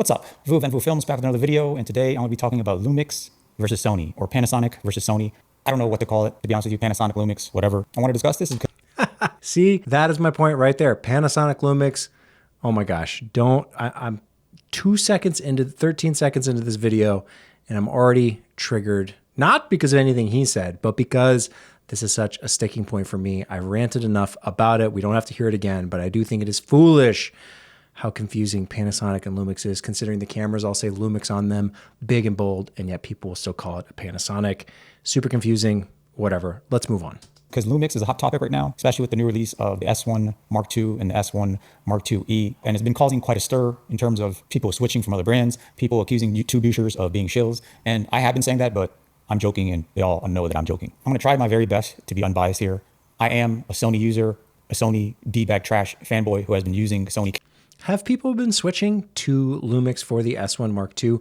What's up? Vu of Vu Films back with another video, and today I'm going to be talking about Lumix versus Sony, or Panasonic versus Sony. I don't know what to call it, to be honest with you. Panasonic, Lumix, whatever. I want to discuss this. See, that is my point right there. Panasonic, Lumix. Oh my gosh, I'm 2 seconds into 13 seconds into this video, and I'm already triggered. Not because of anything he said, but because this is such a sticking point for me. I ranted enough about it. We don't have to hear it again, but I do think it is foolish how confusing Panasonic and Lumix is, considering the cameras all say Lumix on them, big and bold, and yet people will still call it a Panasonic. Super confusing, whatever. Let's move on. Because Lumix is a hot topic right now, especially with the new release of the S1 Mark II and the S1 Mark IIe. And it's been causing quite a stir in terms of people switching from other brands, people accusing tubers of being shills. And I have been saying that, but I'm joking, and they all know that I'm joking. I'm going to try my very best to be unbiased here. I am a Sony user, a Sony D-bag trash fanboy who has been using Sony. Have people been switching to Lumix for the S1 Mark II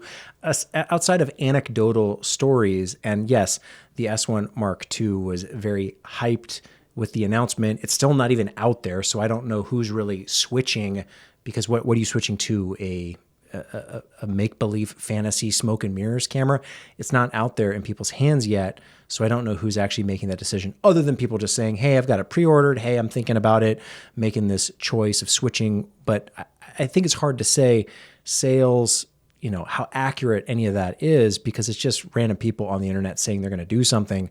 outside of anecdotal stories? And yes, the S1 Mark II was very hyped with the announcement. It's still not even out there, so I don't know who's really switching, because what are you switching to? A make-believe fantasy smoke and mirrors camera? It's not out there in people's hands yet, so I don't know who's actually making that decision, other than people just saying, hey, I've got it pre-ordered, hey, I'm thinking about it, making this choice of switching. But I think it's hard to say sales, how accurate any of that is, because it's just random people on the internet saying they're going to do something.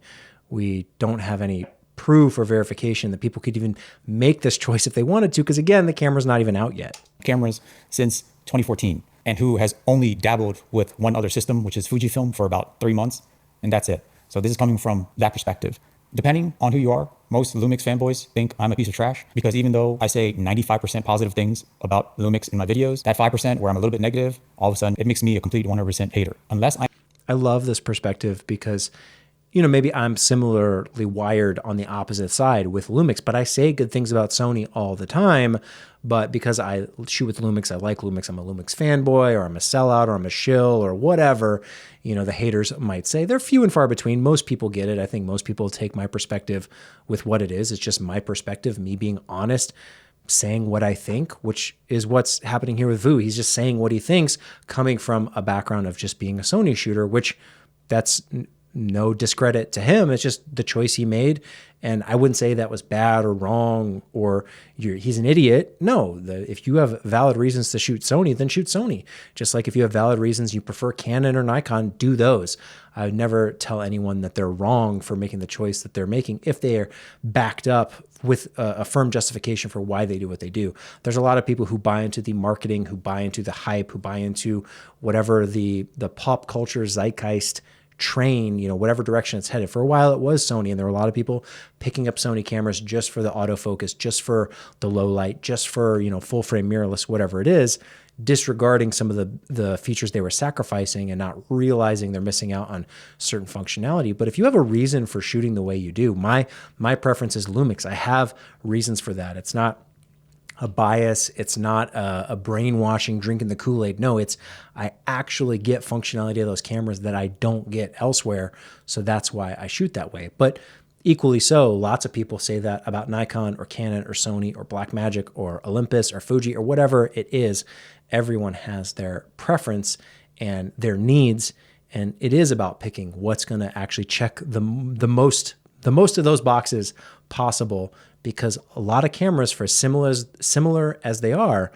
We don't have any proof or verification that people could even make this choice if they wanted to, because again, the camera's not even out yet. Cameras since 2014, and who has only dabbled with one other system, which is Fujifilm, for about 3 months, and that's it. So this is coming from that perspective. Depending on who you are, most Lumix fanboys think I'm a piece of trash, because even though I say 95% positive things about Lumix in my videos, that 5% where I'm a little bit negative, all of a sudden it makes me a complete 100% hater. I love this perspective because maybe I'm similarly wired on the opposite side with Lumix, but I say good things about Sony all the time. But because I shoot with Lumix, I like Lumix, I'm a Lumix fanboy, or I'm a sellout, or I'm a shill, or whatever, the haters might say. They're few and far between. Most people get it. I think most people take my perspective with what it is. It's just my perspective, me being honest, saying what I think, which is what's happening here with Vu. He's just saying what he thinks, coming from a background of just being a Sony shooter, which that's no discredit to him. It's just the choice he made. And I wouldn't say that was bad or wrong or he's an idiot. No, if you have valid reasons to shoot Sony, then shoot Sony. Just like if you have valid reasons you prefer Canon or Nikon, do those. I would never tell anyone that they're wrong for making the choice that they're making if they are backed up with a firm justification for why they do what they do. There's a lot of people who buy into the marketing, who buy into the hype, who buy into whatever the pop culture zeitgeist train, whatever direction it's headed. For a while it was Sony, and there were a lot of people picking up Sony cameras just for the autofocus, just for the low light, just for, full frame mirrorless, whatever it is, disregarding some of the features they were sacrificing and not realizing they're missing out on certain functionality. But if you have a reason for shooting the way you do, my preference is Lumix. I have reasons for that. It's not a bias. It's not a brainwashing, drinking the Kool-Aid. No, I actually get functionality of those cameras that I don't get elsewhere. So that's why I shoot that way. But equally so, lots of people say that about Nikon or Canon or Sony or Blackmagic or Olympus or Fuji or whatever it is. Everyone has their preference and their needs. And it is about picking what's going to actually check the most of those boxes possible, because a lot of cameras, for similar as they are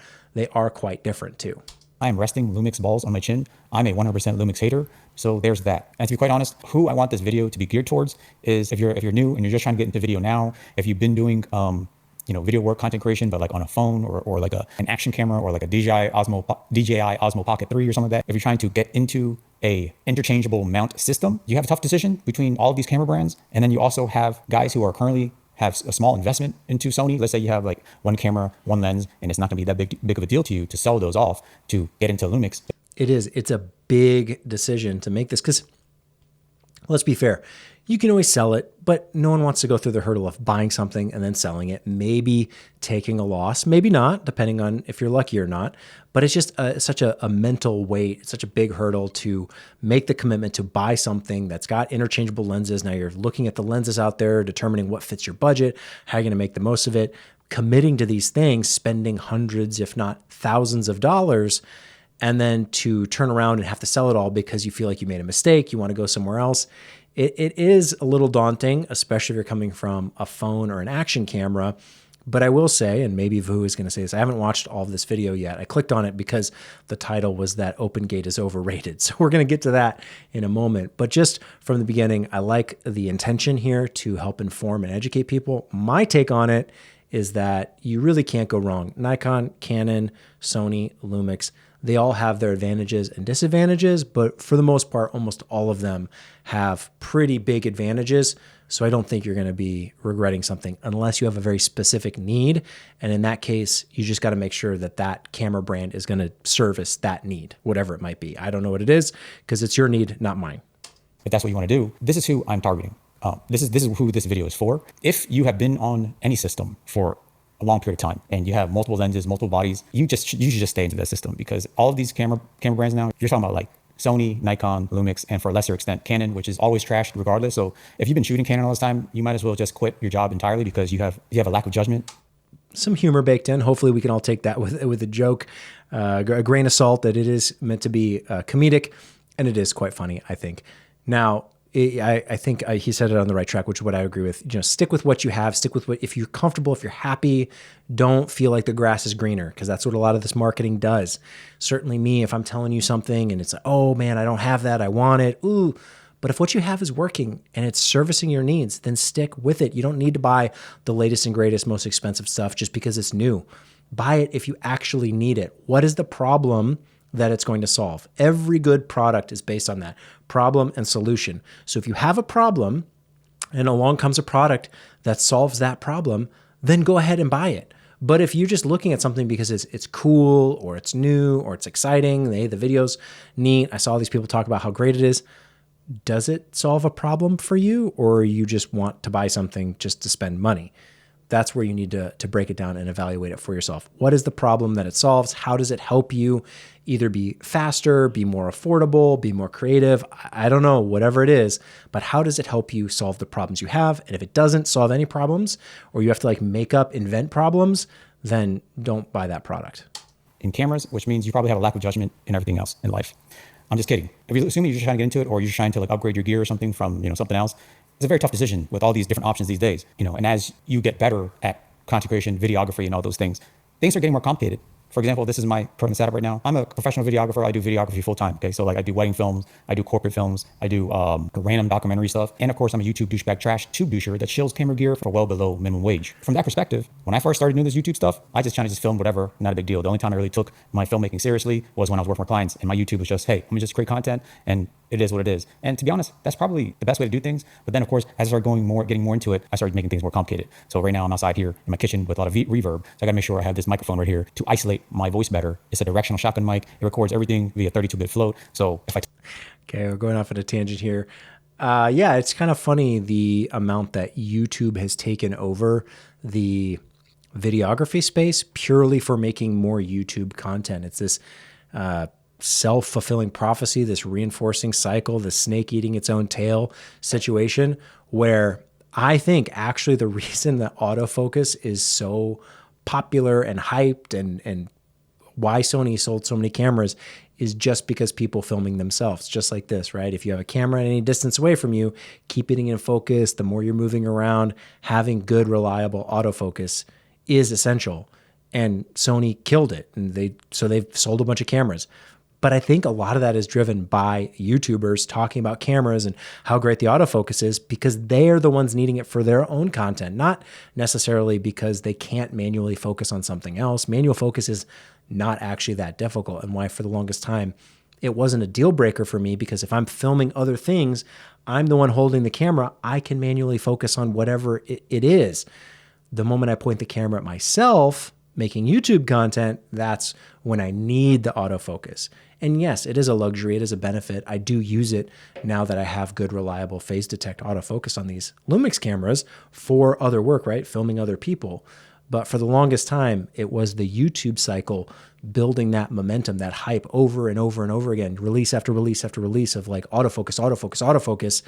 quite different too. I am resting Lumix balls on my chin. I'm a 100% Lumix hater, so there's that. And to be quite honest, who I want this video to be geared towards is if you're new and you're just trying to get into video now, if you've been doing video work, content creation, but like on a phone or like an action camera or like a DJI Osmo Pocket 3 or something like that. If you're trying to get into a interchangeable mount system, you have a tough decision between all of these camera brands. And then you also have guys who are currently have a small investment into Sony. Let's say you have like one camera, one lens, and it's not gonna be that big of a deal to you to sell those off to get into Lumix. It's a big decision to make this, because let's be fair, you can always sell it, but no one wants to go through the hurdle of buying something and then selling it, maybe taking a loss, maybe not, depending on if you're lucky or not. But it's just such a mental weight. It's such a big hurdle to make the commitment to buy something that's got interchangeable lenses. Now you're looking at the lenses out there, determining what fits your budget, how you're going to make the most of it, committing to these things, spending hundreds, if not thousands of dollars. and then to turn around and have to sell it all because you feel like you made a mistake, you want to go somewhere else. It is a little daunting, especially if you're coming from a phone or an action camera. But I will say, and maybe Vu is going to say this, I haven't watched all of this video yet. I clicked on it because the title was that OpenGate is overrated. So we're going to get to that in a moment. But just from the beginning, I like the intention here to help inform and educate people. My take on it is that you really can't go wrong. Nikon, Canon, Sony, Lumix, they all have their advantages and disadvantages, but for the most part, almost all of them have pretty big advantages. So I don't think you're going to be regretting something unless you have a very specific need. And in that case, you just got to make sure that that camera brand is going to service that need, whatever it might be. I don't know what it is because it's your need, not mine. If that's what you want to do, this is who I'm targeting. This is who this video is for. If you have been on any system for a long period of time and you have multiple lenses, multiple bodies, you should just stay into that system, because all of these camera brands now, you're talking about like Sony, Nikon, Lumix, and for a lesser extent, Canon, which is always trashed regardless. So if you've been shooting Canon all this time, you might as well just quit your job entirely because you have a lack of judgment. Some humor baked in. Hopefully we can all take that with a joke, a grain of salt, that it is meant to be comedic, and it is quite funny, I think. Now, I think he said it on the right track, which is what I agree with. You know, stick with what you have. Stick with if you're comfortable, if you're happy. Don't feel like the grass is greener, because that's what a lot of this marketing does. Certainly me, if I'm telling you something and it's like, oh man, I don't have that, I want it. Ooh. But if what you have is working and it's servicing your needs, then stick with it. You don't need to buy the latest and greatest, most expensive stuff just because it's new. Buy it if you actually need it. What is the problem that it's going to solve? Every good product is based on that problem and solution. So if you have a problem and along comes a product that solves that problem, then go ahead and buy it. But if you're just looking at something because it's cool or it's new or it's exciting, the video's neat, I saw these people talk about how great it is, does it solve a problem for you, or you just want to buy something just to spend money? That's where you need to break it down and evaluate it for yourself. What is the problem that it solves? How does it help you either be faster, be more affordable, be more creative? I don't know, whatever it is, but how does it help you solve the problems you have? And if it doesn't solve any problems, or you have to like invent problems, then don't buy that product. In cameras, which means you probably have a lack of judgment in everything else in life. I'm just kidding. If you're assuming you're just trying to get into it, or you're just trying to like upgrade your gear or something from, something else, it's a very tough decision with all these different options these days, and as you get better at content creation, videography, and all those things are getting more complicated. For example, this is my current setup right now. I'm a professional videographer. I do videography full time. Okay, so like I do wedding films, I do corporate films, I do random documentary stuff, and of course I'm a YouTube douchebag trash tube doucher that shills camera gear for well below minimum wage. From that perspective, when I first started doing this YouTube stuff, I just kind of just filmed whatever, not a big deal. The only time I really took my filmmaking seriously was when I was working for clients, and my YouTube was just, hey, let me just create content, and it is what it is. And to be honest, that's probably the best way to do things. But then of course, as I started getting more into it, I started making things more complicated. So right now I'm outside here in my kitchen with a lot of reverb. So I gotta make sure I have this microphone right here to isolate my voice better. It's a directional shotgun mic. It records everything via 32-bit float. So if okay, we're going off at a tangent here. Yeah, it's kind of funny the amount that YouTube has taken over the videography space purely for making more YouTube content. It's this self-fulfilling prophecy, this reinforcing cycle, this snake eating its own tail situation, where I think actually the reason that autofocus is so popular and hyped and why Sony sold so many cameras is just because people filming themselves, just like this, right? If you have a camera at any distance away from you, keeping it in focus, the more you're moving around, having good, reliable autofocus is essential. And Sony killed it. And they've sold a bunch of cameras. But I think a lot of that is driven by YouTubers talking about cameras and how great the autofocus is, because they are the ones needing it for their own content, not necessarily because they can't manually focus on something else. Manual focus is not actually that difficult, and why for the longest time it wasn't a deal breaker for me, because if I'm filming other things, I'm the one holding the camera. I can manually focus on whatever it is. The moment I point the camera at myself, making YouTube content, that's when I need the autofocus. And yes, it is a luxury. It is a benefit. I do use it now that I have good, reliable phase detect autofocus on these Lumix cameras for other work, right? Filming other people. But for the longest time, it was the YouTube cycle building that momentum, that hype over and over and over again, release after release after release of like autofocus, autofocus, autofocus,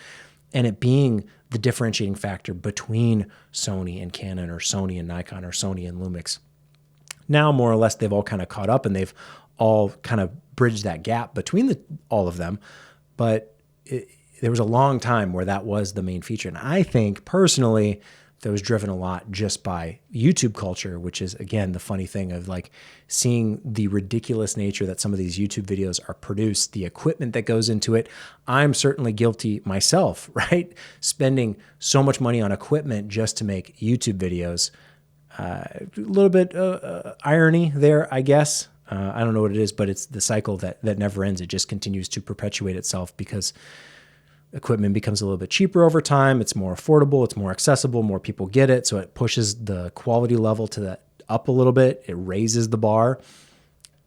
and it being the differentiating factor between Sony and Canon, or Sony and Nikon, or Sony and Lumix. Now, more or less, they've all kind of caught up and they've all kind of bridge that gap between all of them. But there was a long time where that was the main feature. And I think personally, that was driven a lot just by YouTube culture, which is, again, the funny thing of like seeing the ridiculous nature that some of these YouTube videos are produced, the equipment that goes into it. I'm certainly guilty myself, right? Spending so much money on equipment just to make YouTube videos. A little bit irony there, I guess. I don't know what it is, but it's the cycle that never ends. It just continues to perpetuate itself because equipment becomes a little bit cheaper over time. It's more affordable. It's more accessible. More people get it. So it pushes the quality level to that up a little bit. It raises the bar.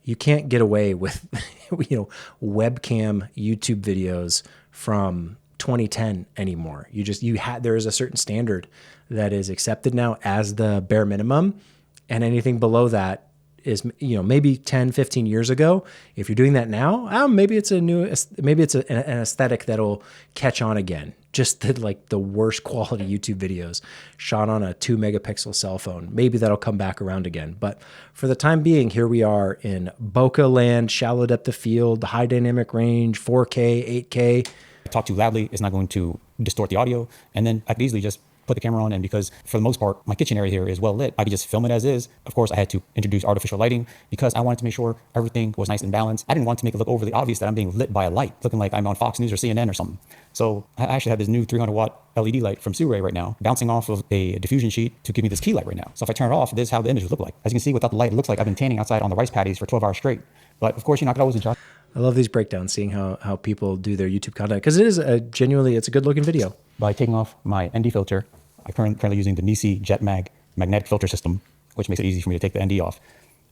You can't get away with, webcam YouTube videos from 2010 anymore. There is a certain standard that is accepted now as the bare minimum. And anything below that is, maybe 10, 15 years ago. If you're doing that now, maybe it's an aesthetic that'll catch on again. Just the worst quality YouTube videos shot on a 2 megapixel cell phone. Maybe that'll come back around again. But for the time being, here we are in bokeh land, shallow depth of field, high dynamic range, 4K, 8K. Talk too loudly, it's not going to distort the audio. And then I could easily just put the camera on, and because for the most part, my kitchen area here is well lit, I could just film it as is. Of course, I had to introduce artificial lighting because I wanted to make sure everything was nice and balanced. I didn't want to make it look overly obvious that I'm being lit by a light, looking like I'm on Fox News or CNN or something. So I actually have this new 300-watt LED light from Suray right now, bouncing off of a diffusion sheet to give me this key light right now. So if I turn it off, this is how the image would look like. As you can see, without the light, it looks like I've been tanning outside on the rice paddies for 12 hours straight. But of course, I could always adjust. I love these breakdowns, seeing how people do their YouTube content, because it is it's a good looking video. By taking off my ND filter, I'm currently using the Nisi JetMag magnetic filter system, which makes it easy for me to take the ND off.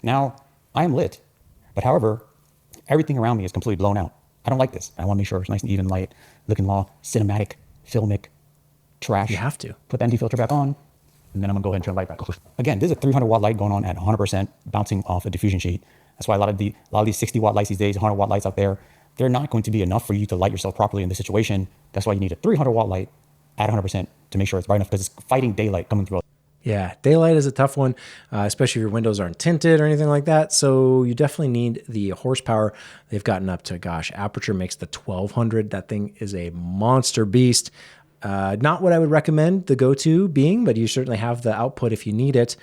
Now, I am lit, but however, everything around me is completely blown out. I don't like this. I want to make sure it's nice and even light, looking raw, cinematic, filmic, trash. You have to. Put the ND filter back on, and then I'm going to go ahead and turn the light back off. Again, this is a 300-watt light going on at 100%, bouncing off a diffusion sheet. That's why a lot of these 60-watt lights these days, 100-watt lights out there, they're not going to be enough for you to light yourself properly in this situation. That's why you need a 300-watt light at 100% to make sure it's bright enough, because it's fighting daylight coming through. Yeah, daylight is a tough one, especially if your windows aren't tinted or anything like that. So you definitely need the horsepower. They've gotten up to, Aperture makes the 1200. That thing is a monster beast. Not what I would recommend the go-to being, but you certainly have the output if you need it.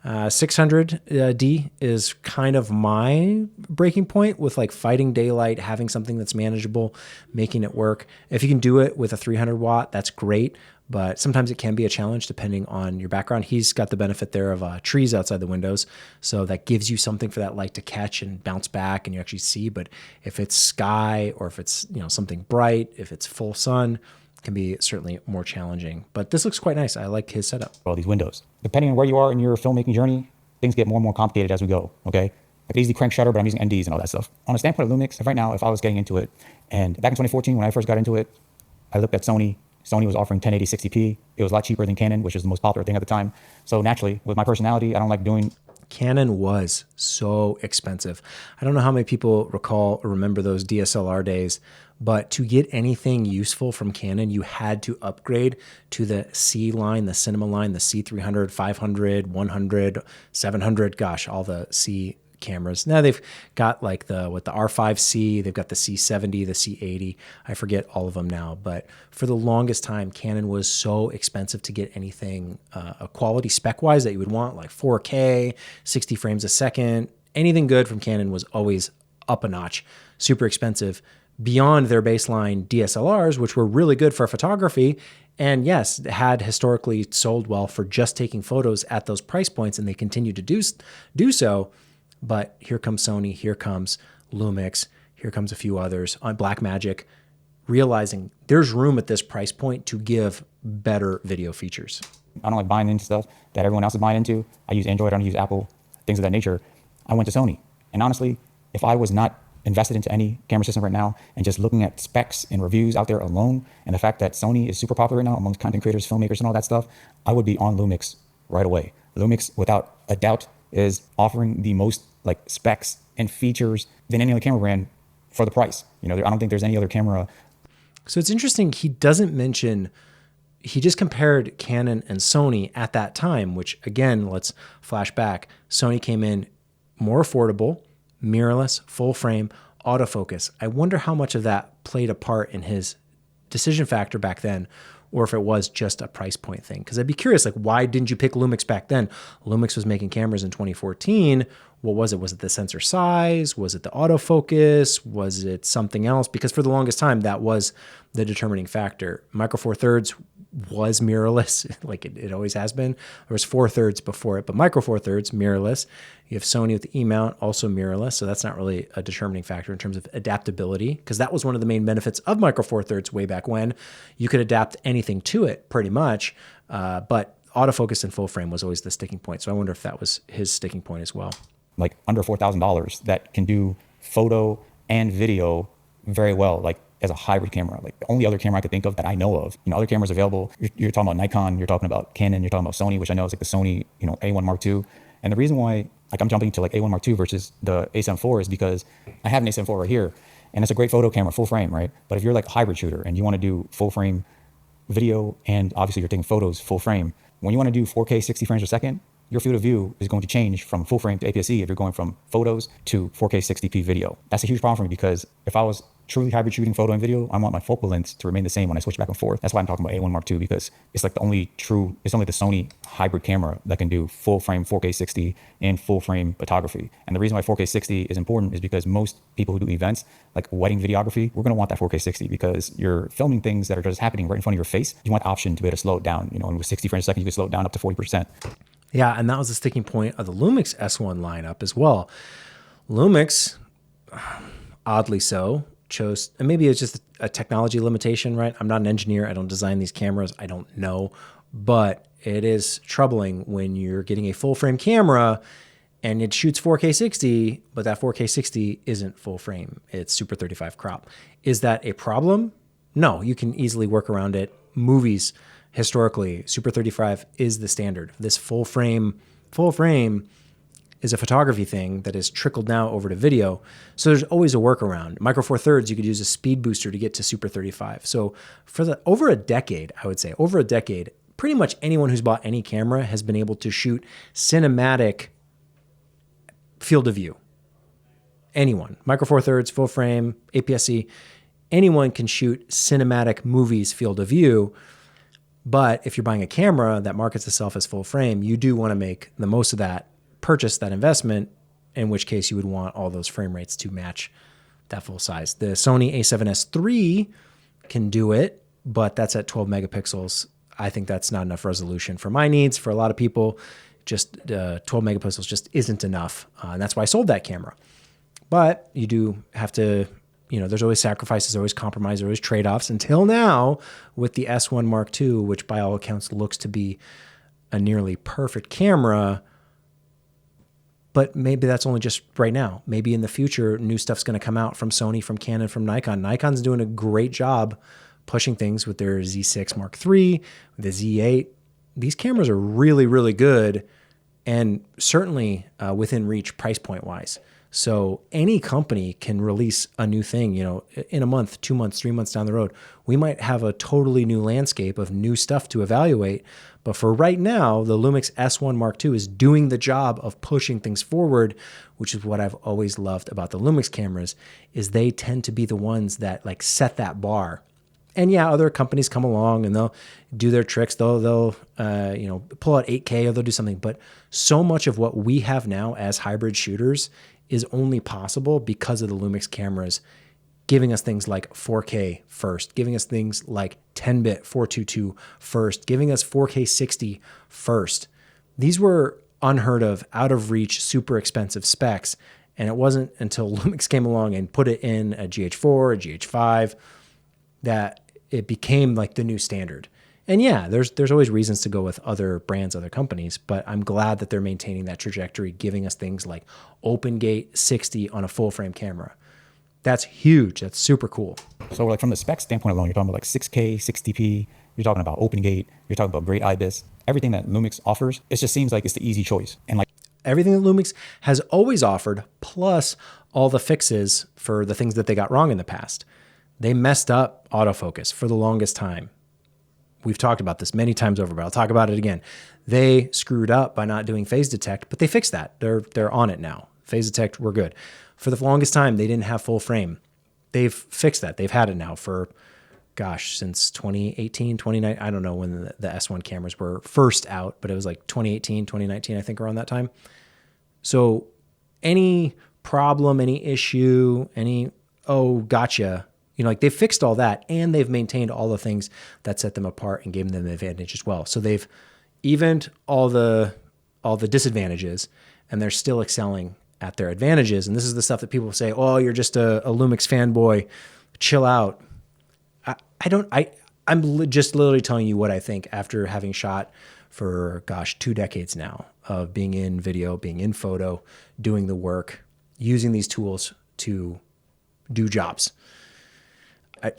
600D is kind of my breaking point with like fighting daylight, having something that's manageable, making it work. If you can do it with a 300 watt, that's great. But sometimes it can be a challenge depending on your background. He's got the benefit there of trees outside the windows. So that gives you something for that light to catch and bounce back and you actually see. But if it's sky or if it's, something bright, if it's full sun, can be certainly more challenging. But this looks quite nice. I like his setup. All these windows. Depending on where you are in your filmmaking journey, things get more and more complicated as we go, okay? I could easily crank shutter, but I'm using NDs and all that stuff. On a standpoint of Lumix, right now, if I was getting into it, and back in 2014, when I first got into it, I looked at Sony. Sony was offering 1080 60p. It was a lot cheaper than Canon, which was the most popular thing at the time. So naturally, with my personality, I don't like doing... Canon was so expensive. I don't know how many people recall or remember those DSLR days, but to get anything useful from Canon, you had to upgrade to the C line, the cinema line, the C300, 500, 100, 700, all the C cameras. Now they've got like the R5C, they've got the C70, the C80. I forget all of them now, but for the longest time, Canon was so expensive to get anything a quality spec-wise that you would want, like 4K, 60 frames a second. Anything good from Canon was always up a notch, super expensive, beyond their baseline DSLRs, which were really good for photography. And yes, had historically sold well for just taking photos at those price points, and they continue to do so. But here comes Sony, here comes Lumix, here comes a few others on Blackmagic, realizing there's room at this price point to give better video features. I don't like buying into stuff that everyone else is buying into. I use Android, I don't use Apple, things of that nature. I went to Sony. And honestly, if I was not invested into any camera system right now and just looking at specs and reviews out there alone, and the fact that Sony is super popular right now amongst content creators, filmmakers, and all that stuff, I would be on Lumix right away. Lumix, without a doubt, is offering the most like specs and features than any other camera brand for the price. I don't think there's any other camera. So it's interesting. He doesn't mention, he just compared Canon and Sony at that time, which again, let's flash back. Sony came in more affordable, mirrorless, full frame, autofocus. I wonder how much of that played a part in his decision factor back then, or if it was just a price point thing. Because I'd be curious, like, why didn't you pick Lumix back then? Lumix was making cameras in 2014. What was it? Was it the sensor size? Was it the autofocus? Was it something else? Because for the longest time, that was the determining factor. Micro Four Thirds was mirrorless, like it always has been. There was 4/3 before it, but Micro Four Thirds, mirrorless. You have Sony with the E-mount, also mirrorless, so that's not really a determining factor in terms of adaptability, because that was one of the main benefits of Micro Four Thirds way back when. You could adapt anything to it, pretty much, but autofocus and full frame was always the sticking point. So I wonder if that was his sticking point as well. Like under $4,000 that can do photo and video very well, like as a hybrid camera. Like the only other camera I could think of that I know of, other cameras available, you're talking about Nikon, you're talking about Canon, you're talking about Sony, which I know is like the Sony, A1 Mark II. And the reason why like I'm jumping to like A1 Mark II versus the A7 IV is because I have an A7 IV right here, and it's a great photo camera, full frame, right? But if you're like a hybrid shooter and you want to do full frame video, and obviously you're taking photos full frame, when you want to do 4K 60 frames per second, your field of view is going to change from full frame to APS-C if you're going from photos to 4K 60p video. That's a huge problem for me, because if I was truly hybrid shooting photo and video, I want my focal lengths to remain the same when I switch back and forth. That's why I'm talking about A1 Mark II, because it's like it's only the Sony hybrid camera that can do full frame 4K 60 and full frame photography. And the reason why 4K 60 is important is because most people who do events, like wedding videography, we're going to want that 4K 60 because you're filming things that are just happening right in front of your face. You want the option to be able to slow it down, and with 60 frames a second, you can slow it down up to 40%. Yeah, and that was the sticking point of the Lumix S1 lineup as well. Lumix, oddly so, chose, and maybe it's just a technology limitation, right? I'm not an engineer. I don't design these cameras. I don't know. But it is troubling when you're getting a full frame camera and it shoots 4K 60, but that 4K 60 isn't full frame. It's Super 35 crop. Is that a problem? No, you can easily work around it. Movies, historically, Super 35 is the standard. This full frame is a photography thing that has trickled now over to video. So there's always a workaround. Micro Four Thirds, you could use a speed booster to get to Super 35. So for over a decade, I would say, pretty much anyone who's bought any camera has been able to shoot cinematic field of view. Anyone. Micro Four Thirds, full frame, APS-C, anyone can shoot cinematic movies field of view. But if you're buying a camera that markets itself as full frame, you do want to make the most of that, purchase that investment, in which case you would want all those frame rates to match that full size. The Sony a7S III can do it, but that's at 12 megapixels. I think that's not enough resolution for my needs. For a lot of people, just 12 megapixels just isn't enough. And that's why I sold that camera. But you do have to, there's always sacrifices, always compromises, always trade-offs, until now with the S1 Mark II, which by all accounts looks to be a nearly perfect camera. But maybe that's only just right now. Maybe in the future, new stuff's going to come out from Sony, from Canon, from Nikon. Nikon's doing a great job pushing things with their Z6 Mark III, the Z8. These cameras are really, really good, and certainly within reach price point wise. So any company can release a new thing, in a month, 2 months, 3 months down the road. We might have a totally new landscape of new stuff to evaluate. But for right now, the Lumix S1 Mark II is doing the job of pushing things forward, which is what I've always loved about the Lumix cameras, is they tend to be the ones that like set that bar. And yeah, other companies come along and they'll do their tricks. They'll pull out 8K, or they'll do something. But so much of what we have now as hybrid shooters is only possible because of the Lumix cameras giving us things like 4K first, giving us things like 10-bit 422 first, giving us 4K 60 first. These were unheard of, out of reach, super expensive specs. And it wasn't until Lumix came along and put it in a GH4, a GH5, that it became like the new standard. And yeah, there's always reasons to go with other brands, other companies, but I'm glad that they're maintaining that trajectory, giving us things like OpenGate 60 on a full frame camera. That's huge. That's super cool. So like from the spec standpoint alone, you're talking about like 6K, 60p, you're talking about OpenGate, you're talking about great IBIS, everything that Lumix offers. It just seems like it's the easy choice. And like everything that Lumix has always offered, plus all the fixes for the things that they got wrong in the past. They messed up autofocus for the longest time. We've talked about this many times over, but I'll talk about it again. They screwed up by not doing phase detect, but they fixed that. They're on it now. Phase detect, we're good. For the longest time, they didn't have full frame. They've fixed that. They've had it now for, gosh, since 2018, 2019. I don't know when the S1 cameras were first out, but it was like 2018, 2019, I think, around that time. So any problem, any issue, oh, gotcha, like they fixed all that, and they've maintained all the things that set them apart and gave them an advantage as well. So they've evened all the disadvantages, and they're still excelling at their advantages. And this is the stuff that people say, oh, you're just a Lumix fanboy, chill out. I'm just literally telling you what I think after having shot for, 2 decades now of being in video, being in photo, doing the work, using these tools to do jobs.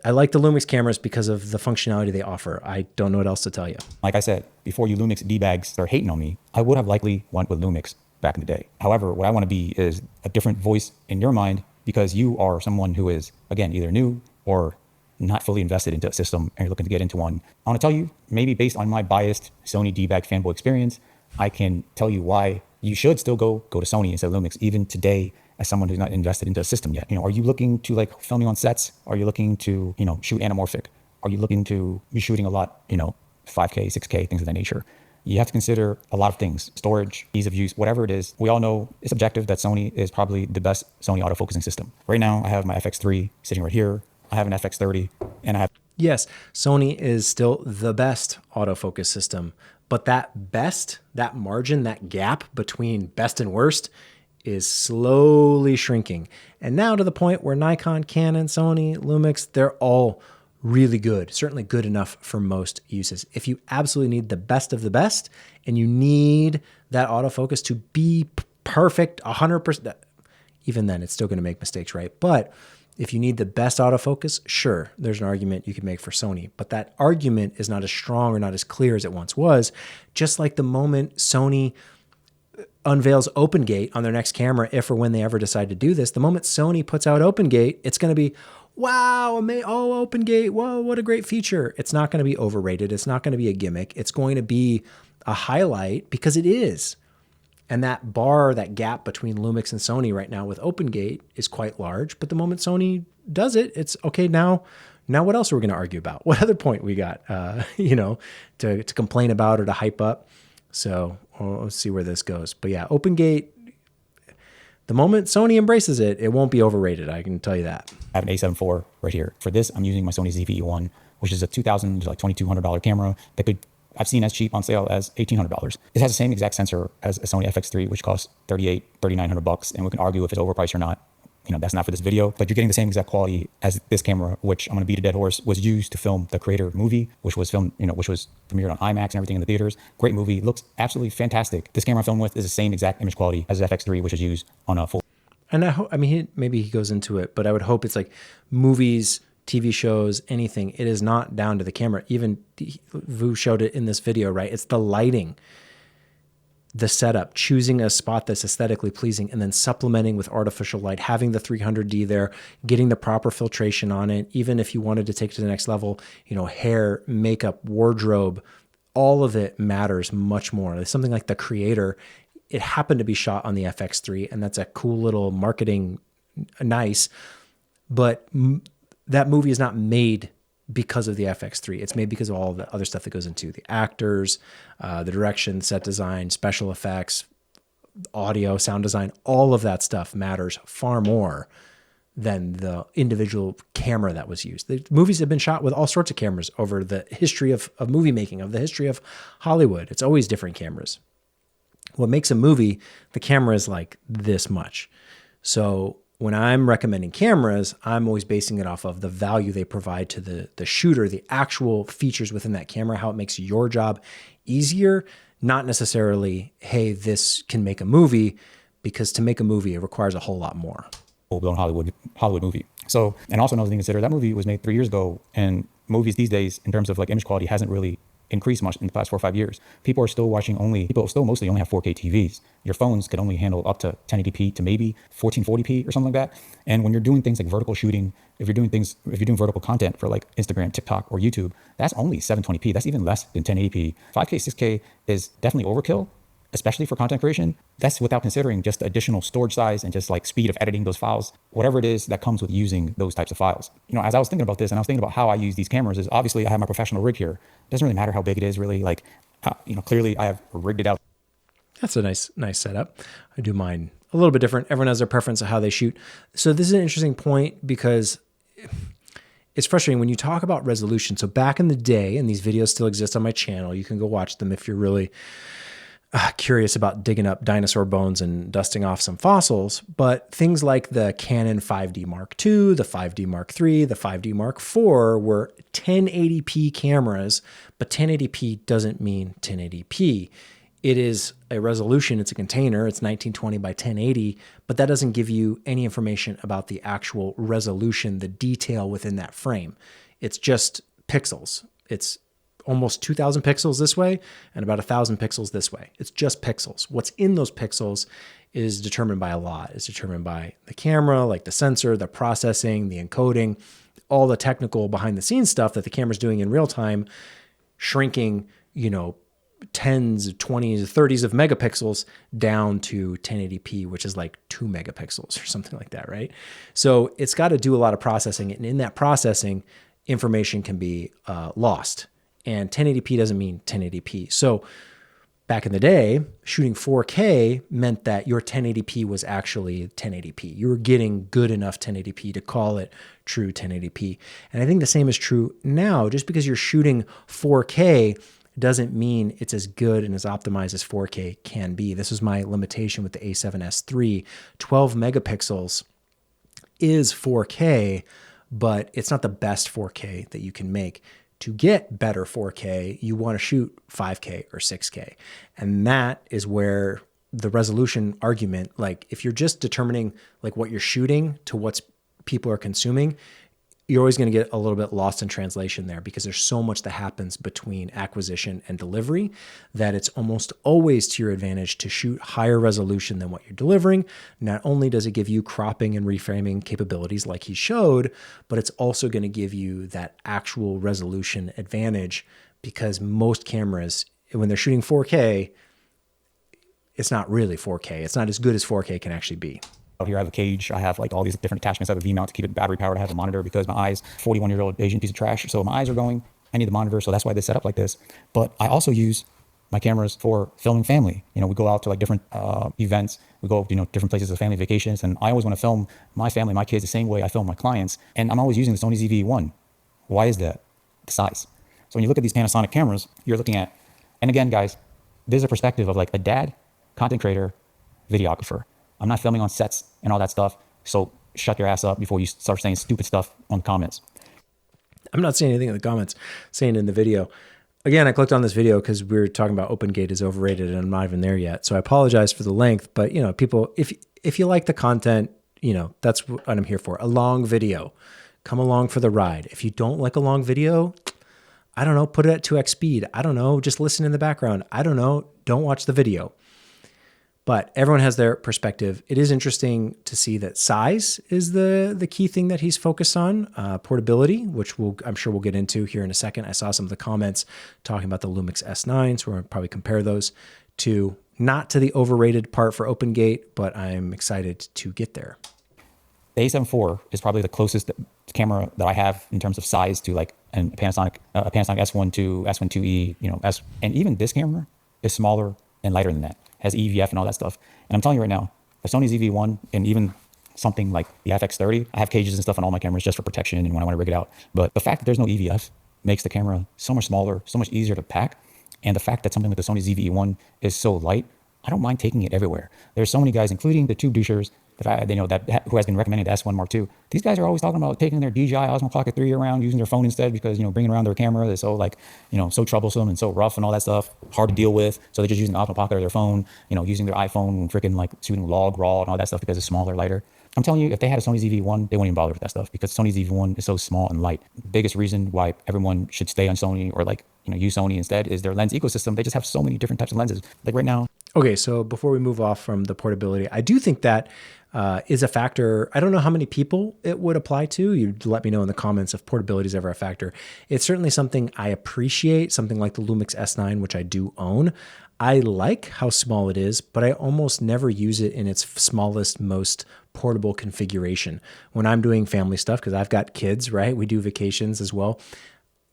I like the Lumix cameras because of the functionality they offer. I don't know what else to tell you. Like I said, before you Lumix D-bags start hating on me, I would have likely went with Lumix back in the day. However, what I want to be is a different voice in your mind, because you are someone who is, again, either new or not fully invested into a system and you're looking to get into one. I want to tell you, maybe based on my biased Sony D-bag fanboy experience, I can tell you why you should still go to Sony instead of Lumix, even today, as someone who's not invested into a system yet. Are you looking to like filming on sets? Are you looking to, shoot anamorphic? Are you looking to be shooting a lot, 5K, 6K, things of that nature? You have to consider a lot of things: storage, ease of use, whatever it is. We all know it's objective that Sony is probably the best Sony autofocusing system. Right now, I have my FX3 sitting right here. I have an FX30, and I have... Yes, Sony is still the best autofocus system, but that best, that margin, that gap between best and worst is slowly shrinking. And now to the point where Nikon, Canon, Sony, Lumix, they're all really good, certainly good enough for most uses. If you absolutely need the best of the best and you need that autofocus to be perfect 100%, even then it's still going to make mistakes, right? But if you need the best autofocus, sure, there's an argument you could make for Sony, but that argument is not as strong or not as clear as it once was. Just like the moment Sony unveils OpenGate on their next camera, if or when they ever decide to do this, the moment Sony puts out OpenGate, it's going to be, wow, OpenGate, whoa, what a great feature. It's not going to be overrated. It's not going to be a gimmick. It's going to be a highlight because it is. And that bar, that gap between Lumix and Sony right now with OpenGate is quite large. But the moment Sony does it, it's okay. Now what else are we going to argue about? What other point we got, to complain about or to hype up? So let's see where this goes. But yeah, OpenGate, the moment Sony embraces it, it won't be overrated. I can tell you that. I have an A7 IV right here. For this, I'm using my Sony ZV-E1, which is a $2,000 to like $2,200 camera that I've seen as cheap on sale as $1,800. It has the same exact sensor as a Sony FX3, which costs $3,900, and we can argue if it's overpriced or not. That's not for this video, but you're getting the same exact quality as this camera, which I'm going to beat a dead horse, was used to film The Creator movie, which was filmed, which was premiered on IMAX and everything in the theaters. Great movie, looks absolutely fantastic. This camera I'm filming with is the same exact image quality as the FX3, which is used on a full. And I hope, maybe he goes into it, but I would hope it's like movies, TV shows, anything. It is not down to the camera. Even Vu showed it in this video, right? It's the lighting, the setup, choosing a spot that's aesthetically pleasing, and then supplementing with artificial light, having the 300D there, getting the proper filtration on it. Even if you wanted to take it to the next level, hair, makeup, wardrobe, all of it matters much more. It's something like The Creator. It happened to be shot on the FX3, and that's a cool little marketing nice, but that movie is not made because of the FX3. It's made because of all the other stuff that goes into the actors, the direction, set design, special effects, audio, sound design. All of that stuff matters far more than the individual camera that was used. The movies have been shot with all sorts of cameras over the history of movie making, of the history of Hollywood. It's always different cameras. What makes a movie, the camera is like this much. So when I'm recommending cameras, I'm always basing it off of the value they provide to the shooter, the actual features within that camera, how it makes your job easier, not necessarily, hey, this can make a movie, because to make a movie, it requires a whole lot more. Full-blown Hollywood movie. So, and also another thing to consider, that movie was made 3 years ago, and movies these days, in terms of like image quality, hasn't really increased much in the past 4 or 5 years. People still mostly only have 4K TVs. Your phones could only handle up to 1080p to maybe 1440p or something like that. And when you're doing things like vertical shooting, if you're doing vertical content for like Instagram, TikTok, or YouTube, that's only 720p. That's even less than 1080p. 5K, 6K is definitely overkill. especially for content creation. That's without considering just the additional storage size and just like speed of editing those files, whatever it is that comes with using those types of files. You know, as I was thinking about this and I was thinking about how I use these cameras is obviously I have my professional rig here. It doesn't really matter how big it is really. Like, you know, clearly I have rigged it out. That's a nice setup. I do mine a little bit different. Everyone has their preference of how they shoot. So this is an interesting point because it's frustrating when you talk about resolution. So back in the day, and these videos still exist on my channel, you can go watch them if you're really curious about digging up dinosaur bones and dusting off some fossils. But things like the Canon 5D Mark II, the 5D Mark III, the 5D Mark IV were 1080p cameras, but 1080p doesn't mean 1080p. It is a resolution, it's a container, it's 1920 by 1080, but that doesn't give you any information about the actual resolution, the detail within that frame. It's just pixels. It's almost 2,000 pixels this way and about 1,000 pixels this way. It's just pixels. What's in those pixels is determined by a lot. It's determined by the camera, like the sensor, the processing, the encoding, all the technical behind the scenes stuff that the camera's doing in real time, shrinking, you know, 10s, 20s, 30s of megapixels down to 1080p, which is like 2 megapixels or something like that, right? So it's got to do a lot of processing. And in that processing, information can be lost. And 1080p doesn't mean 1080p. So back in the day, shooting 4K meant that your 1080p was actually 1080p. You were getting good enough 1080p to call it true 1080p. And I think the same is true now. Just because you're shooting 4K doesn't mean it's as good and as optimized as 4K can be. This was my limitation with the A7S III. 12 megapixels is 4K, but it's not the best 4K that you can make. To get better 4K, you want to shoot 5K or 6K. And that is where the resolution argument, like if you're just determining like what you're shooting to what people are consuming, you're always going to get a little bit lost in translation there because there's so much that happens between acquisition and delivery that it's almost always to your advantage to shoot higher resolution than what you're delivering. Not only does it give you cropping and reframing capabilities like he showed, but it's also going to give you that actual resolution advantage because most cameras, when they're shooting 4K, it's not really 4K. It's not as good as 4K can actually be. Out here I have a cage. I have like all these different attachments. I have a V-mount to keep it battery powered. I have a monitor because my eyes, 41-year-old Asian piece of trash. So my eyes are going. I need the monitor. So that's why they set up like this. But I also use my cameras for filming family. You know, we go out to like different events. We go, you know, different places of family vacations. And I always want to film my family, my kids the same way I film my clients. And I'm always using the Sony ZV-E1. Why is that? The size. So when you look at these Panasonic cameras, you're looking at, and again, guys, this is a perspective of like a dad, content creator, videographer. I'm not filming on sets and all that stuff. So shut your ass up before you start saying stupid stuff on the comments. I'm not saying anything in the comments, saying in the video. Again, I clicked on this video because we were talking about OpenGate is overrated and I'm not even there yet. So I apologize for the length, but you know, people, if you like the content, you know, that's what I'm here for. A long video, come along for the ride. If you don't like a long video, I don't know, put it at 2x speed. I don't know, just listen in the background. I don't know, don't watch the video. But everyone has their perspective. It is interesting to see that size is the key thing that he's focused on. Portability, which I'm sure we'll get into here in a second. I saw some of the comments talking about the Lumix S9, so we'll probably compare those to, not to the overrated part for OpenGate, but I'm excited to get there. The A7 IV is probably the closest camera that I have in terms of size to like a Panasonic S1 II, S1 IIe, you know, and even this camera is smaller and lighter than that. Has EVF and all that stuff. And I'm telling you right now, the Sony ZV-1 and even something like the FX30, I have cages and stuff on all my cameras just for protection and when I want to rig it out. But the fact that there's no EVF makes the camera so much smaller, so much easier to pack. And the fact that something like the Sony ZV-E1 is so light, I don't mind taking it everywhere. There's so many guys, including the tube douchers, who has been recommending the S1 Mark II. These guys are always talking about taking their DJI Osmo Pocket 3 around, using their phone instead because, you know, bringing around their camera is so like, you know, so troublesome and so rough and all that stuff, hard to deal with. So they're just using the Osmo Pocket or their phone, you know, using their iPhone and freaking like shooting log, raw and all that stuff because it's smaller, lighter. I'm telling you, if they had a Sony ZV-1, they wouldn't even bother with that stuff because Sony ZV-1 is so small and light. Biggest reason why everyone should stay on Sony or like, you know, use Sony instead is their lens ecosystem. They just have so many different types of lenses. Like right now. Okay, so before we move off from the portability, I do think that is a factor. I don't know how many people it would apply to. You'd let me know in the comments if portability is ever a factor. It's certainly something I appreciate, something like the Lumix S9, which I do own. I like how small it is, but I almost never use it in its smallest, most portable configuration. When I'm doing family stuff, because I've got kids, right? We do vacations as well.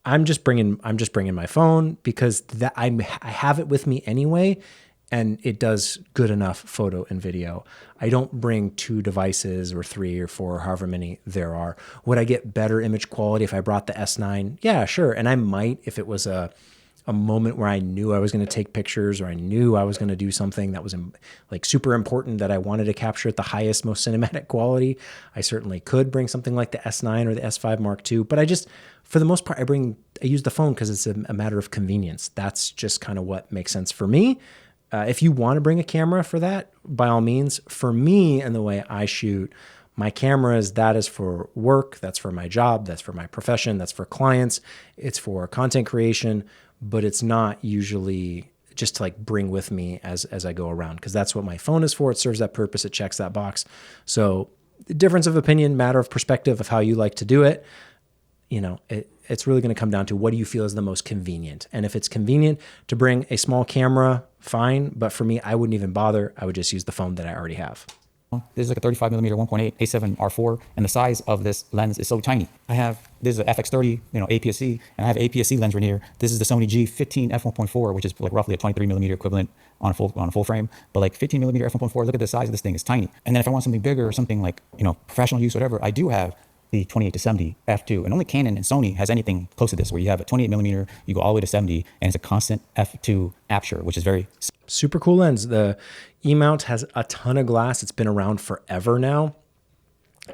I'm just bringing my phone because I have it with me anyway, and it does good enough photo and video. I don't bring 2 devices or 3 or 4, or however many there are. Would I get better image quality if I brought the S9? Yeah, sure. And I might if it was a moment where I knew I was going to take pictures, or I knew I was going to do something that was like super important that I wanted to capture at the highest, most cinematic quality. I certainly could bring something like the S9 or the S5 Mark II, but for the most part, I use the phone because it's a matter of convenience. That's just kind of what makes sense for me. If you want to bring a camera for that, by all means. For me and the way I shoot, my cameras, that is for work, that's for my job, that's for my profession, that's for clients, it's for content creation, but it's not usually just to like bring with me as I go around, because that's what my phone is for. It serves that purpose. It checks that box. So difference of opinion, matter of perspective of how you like to do it. It's really going to come down to what do you feel is the most convenient. And if it's convenient to bring a small camera, fine. But for me, I wouldn't even bother. I would just use the phone that I already have. This is like a 35 millimeter 1.8 A7 R4, and the size of this lens is so tiny. This is an FX30, APS-C, and I have APS-C lens right here. This is the Sony G15 f1.4, which is like roughly a 23 millimeter equivalent on a full frame. But like 15 millimeter f1.4, look at the size of this thing. It's tiny. And then if I want something bigger or something like professional use, whatever, I do have the 28 to 70 f2, and only Canon and Sony has anything close to this, where you have a 28 millimeter, you go all the way to 70, and it's a constant f2 aperture, which is very super cool lens. The E-mount has a ton of glass. It's been around forever now.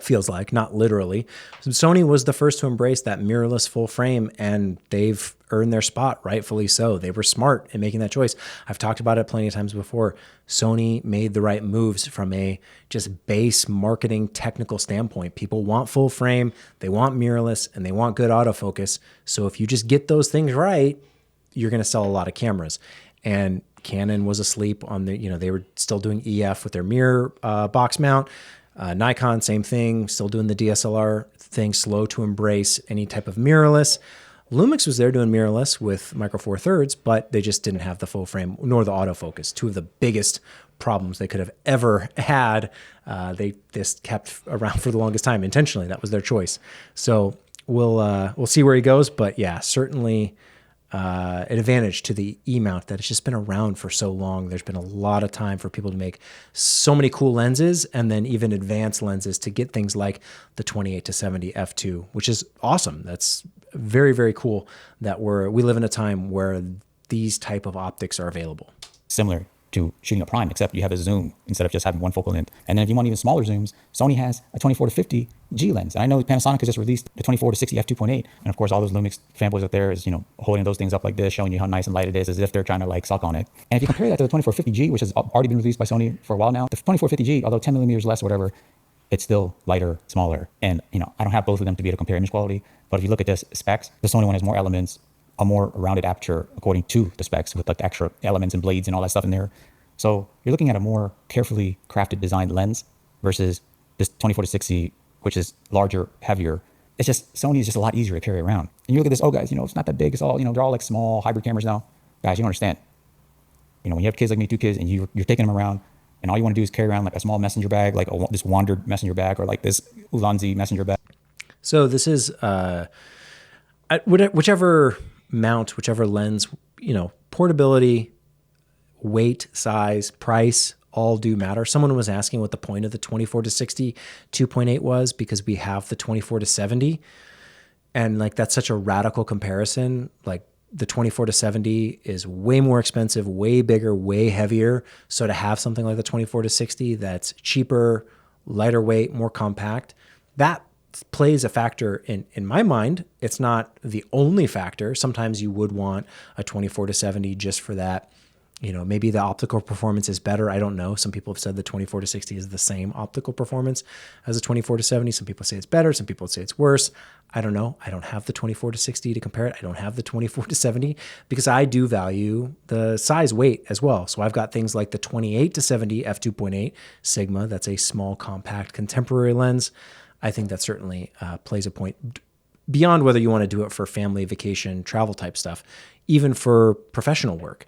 Feels like, not literally. So Sony was the first to embrace that mirrorless full frame, and they've earned their spot, rightfully so. They were smart in making that choice. I've talked about it plenty of times before. Sony made the right moves from a just base marketing technical standpoint. People want full frame, they want mirrorless, and they want good autofocus. So if you just get those things right, you're going to sell a lot of cameras. And Canon was asleep on they were still doing EF with their mirror box mount. Nikon, same thing, still doing the DSLR thing, slow to embrace any type of mirrorless. Lumix was there doing mirrorless with Micro Four Thirds, but they just didn't have the full frame nor the autofocus. 2 of the biggest problems they could have ever had. They just kept around for the longest time intentionally. That was their choice. So we'll see where he goes, but yeah, certainly an advantage to the E-mount that it's just been around for so long. There's been a lot of time for people to make so many cool lenses, and then even advanced lenses to get things like the 28 to 70 f2, which is awesome. That's very, very cool that we live in a time where these type of optics are available. similar to shooting a prime, except you have a zoom instead of just having one focal length. And then if you want even smaller zooms, Sony has a 24 to 50 G lens. And I know Panasonic has just released the 24 to 60 f2.8. And of course, all those Lumix fanboys up there is, holding those things up like this, showing you how nice and light it is, as if they're trying to like suck on it. And if you compare that to the 2450G, which has already been released by Sony for a while now, the 2450G, although 10 millimeters less or whatever, it's still lighter, smaller. And, I don't have both of them to be able to compare image quality. But if you look at this specs, the Sony one has more elements, a more rounded aperture according to the specs, with like extra elements and blades and all that stuff in there. So you're looking at a more carefully crafted designed lens versus this 24 to 60, which is larger, heavier. It's just, Sony is just a lot easier to carry around. And you look at this, oh guys, it's not that big. It's all, they're all like small hybrid cameras now. Guys, you don't understand. When you have kids like me, 2 kids, and you're taking them around, and all you want to do is carry around like a small messenger bag, like this wandered messenger bag, or like this Ulanzi messenger bag. So this is whichever mount, whichever lens, portability, weight, size, price, all do matter. Someone was asking what the point of the 24 to 60 2.8 was, because we have the 24 to 70. And like, that's such a radical comparison. Like, the 24 to 70 is way more expensive, way bigger, way heavier. So to have something like the 24 to 60 that's cheaper, lighter weight, more compact, that plays a factor in my mind. It's not the only factor. Sometimes you would want a 24 to 70 just for that. Maybe the optical performance is better. I don't know. Some people have said the 24 to 60 is the same optical performance as a 24 to 70. Some people say it's better. Some people say it's worse. I don't know. I don't have the 24 to 60 to compare it. I don't have the 24 to 70 because I do value the size weight as well. So I've got things like the 28 to 70 f2.8 Sigma. That's a small, compact, contemporary lens. I think that certainly plays a point beyond whether you want to do it for family, vacation, travel type stuff, even for professional work.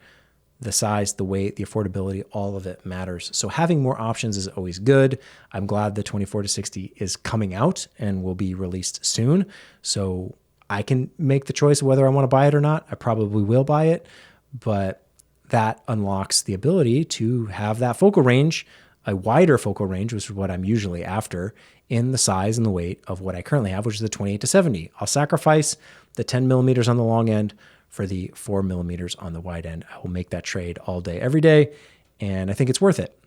the size, the weight, the affordability, all of it matters. So having more options is always good. I'm glad the 24 to 60 is coming out and will be released soon. So I can make the choice of whether I want to buy it or not. I probably will buy it, but that unlocks the ability to have that focal range, a wider focal range, which is what I'm usually after, in the size and the weight of what I currently have, which is the 28 to 70. I'll sacrifice the 10 millimeters on the long end for the 4 millimeters on the wide end. I will make that trade all day, every day, and I think it's worth it.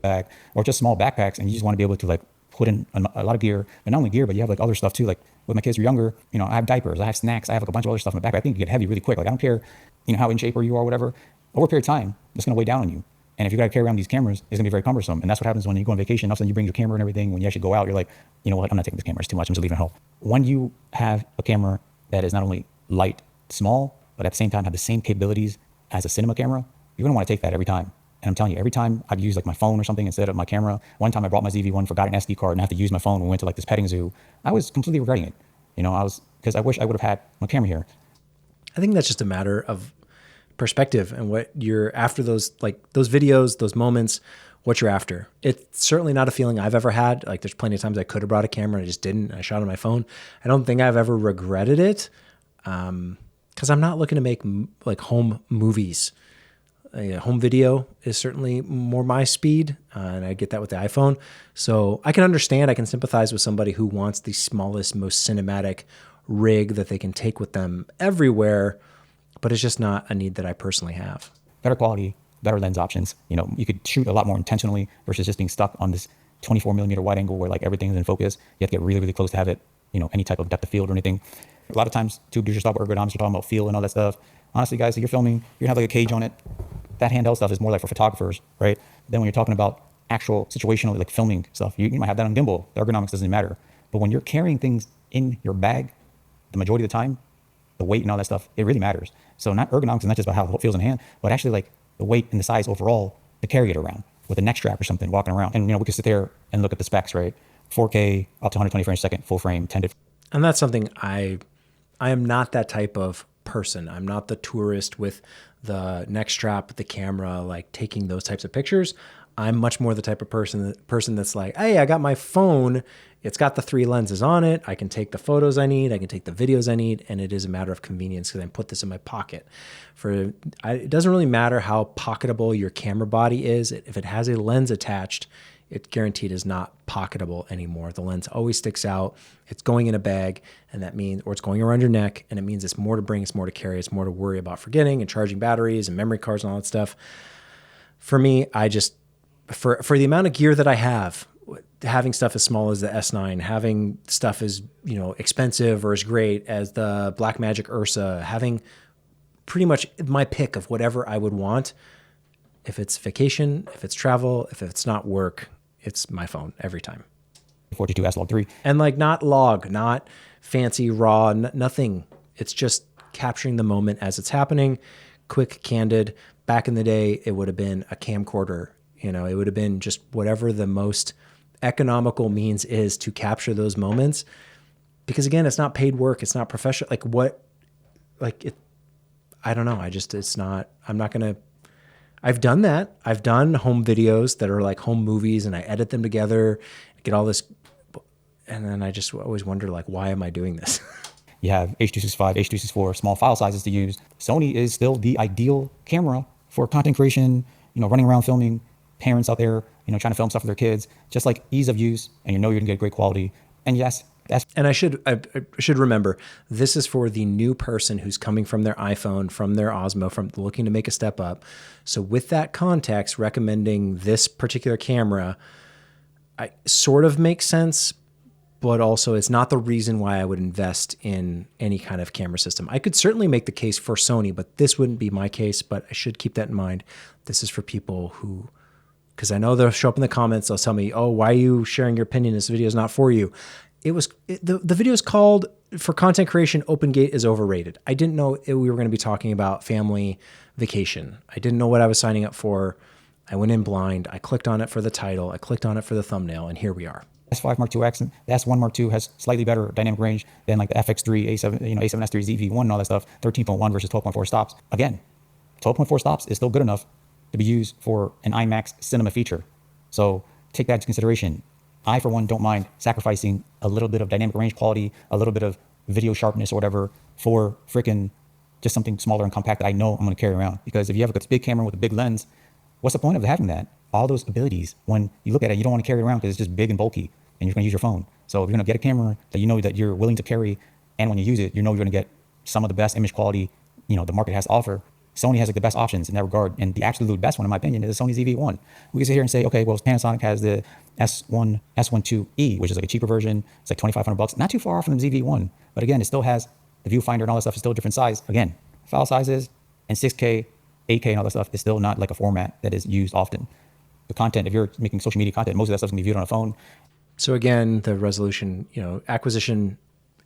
Bag or just small backpacks, and you just want to be able to like put in a lot of gear, but not only gear, but you have like other stuff too. Like when my kids were younger, you know, I have diapers, I have snacks, I have like a bunch of other stuff in my backpack. I think you get heavy really quick. Like I don't care, you know, how in shape you are or whatever. Over a period of time, it's going to weigh down on you. And if you got to carry around these cameras, it's going to be very cumbersome. And that's what happens when you go on vacation. All of a sudden you bring your camera and everything. When you actually go out, you're like, you know what? I'm not taking this camera. It's too much. I'm just leaving it home. When you have a camera that is not only light, small, but at the same time have the same capabilities as a cinema camera, you're going to want to take that every time. And I'm telling you, every time I've used like my phone or something instead of my camera, one time I brought my ZV-1, forgot an SD card, and I had to use my phone. We went to like this petting zoo. I was completely regretting it. You know, because I wish I would have had my camera here. I think that's just a matter of perspective and what you're after, those videos, those moments, what you're after. It's certainly not a feeling I've ever had. Like there's plenty of times I could have brought a camera and I just didn't. I shot on my phone. I don't think I've ever regretted it. Cause I'm not looking to make like home movies. Home video is certainly more my speed, and I get that with the iPhone. So I can understand, I can sympathize with somebody who wants the smallest, most cinematic rig that they can take with them everywhere, but it's just not a need that I personally have. Better quality, better lens options. You know, you could shoot a lot more intentionally versus just being stuck on this 24 millimeter wide angle where like everything's in focus. You have to get really, really close to have it, you know, any type of depth of field or anything. A lot of times tube users talk about ergonomics, we're talking about feel and all that stuff. Honestly, guys, if you're filming, you're gonna have like a cage on it. That handheld stuff is more like for photographers, right? Then when you're talking about actual situational, like filming stuff, you might have that on gimbal. The ergonomics doesn't matter. But when you're carrying things in your bag, the majority of the time, the weight and all that stuff, it really matters. So not ergonomics is not just about how it feels in hand, but actually like the weight and the size overall to carry it around with a neck strap or something walking around. And, you know, we could sit there and look at the specs, right? 4K, up to 120 frames per second, full frame, 10 to... And that's something I am not that type of person. I'm not the tourist with the neck strap, the camera, like taking those types of pictures. I'm much more the type of person that's like, hey, I got my phone. It's got the 3 lenses on it. I can take the photos I need. I can take the videos I need. And it is a matter of convenience because I put this in my pocket. It doesn't really matter how pocketable your camera body is. If it has a lens attached, it guaranteed is not pocketable anymore. The lens always sticks out. It's going in a bag, and that means, or it's going around your neck, and it means it's more to bring, it's more to carry, it's more to worry about forgetting and charging batteries and memory cards and all that stuff. For me, I just, for the amount of gear that I have, having stuff as small as the S9, having stuff as, you know, expensive or as great as the Blackmagic Ursa, having pretty much my pick of whatever I would want. If it's vacation, if it's travel, if it's not work, it's my phone every time. 42 S-Log 3. And like not log, not fancy raw, nothing. It's just capturing the moment as it's happening, quick, candid. Back in the day, it would have been a camcorder. You know, it would have been just whatever the most economical means is to capture those moments. Because again, it's not paid work. It's not professional. I don't know. I've done that. I've done home videos that are like home movies and I edit them together, get all this. And then I just always wonder, like, why am I doing this? You have H.265, H.264, small file sizes to use. Sony is still the ideal camera for content creation, you know, running around filming, parents out there, you know, trying to film stuff for their kids, just like ease of use. And you know, you're gonna get great quality. And yes, and I should remember, this is for the new person who's coming from their iPhone, from their Osmo, from looking to make a step up. So with that context, recommending this particular camera, I sort of makes sense, but also it's not the reason why I would invest in any kind of camera system. I could certainly make the case for Sony, but this wouldn't be my case, but I should keep that in mind. This is for people who, because I know they'll show up in the comments, they'll tell me, oh, why are you sharing your opinion? This video is not for you. The video is called, for content creation, Open Gate is Overrated. I didn't know we were going to be talking about family vacation. I didn't know what I was signing up for. I went in blind. I clicked on it for the title. I clicked on it for the thumbnail, and here we are. S5 Mark II X and the S1 Mark II has slightly better dynamic range than like the FX3, A7, you know, A7S3, ZV1 and all that stuff. 13.1 versus 12.4 stops. Again, 12.4 stops is still good enough to be used for an IMAX cinema feature. So take that into consideration. I, for one, don't mind sacrificing a little bit of dynamic range quality, a little bit of video sharpness or whatever for freaking just something smaller and compact that I know I'm going to carry around. Because if you have a big camera with a big lens, what's the point of having that? All those abilities, when you look at it, you don't want to carry it around because it's just big and bulky and you're going to use your phone. So if you're going to get a camera that you know that you're willing to carry, and when you use it, you know you're going to get some of the best image quality, the market has to offer. Sony has like the best options in that regard. And the absolute best one, in my opinion, is the Sony ZV-1. We can sit here and say, okay, well, Panasonic has the S12E, which is like a cheaper version. It's like $2,500, not too far off from the ZV-1. But again, it still has the viewfinder and all that stuff is still a different size. Again, file sizes and 6K, 8K and all that stuff is still not like a format that is used often. The content, if you're making social media content, most of that stuff can be viewed on a phone. So again, the resolution, acquisition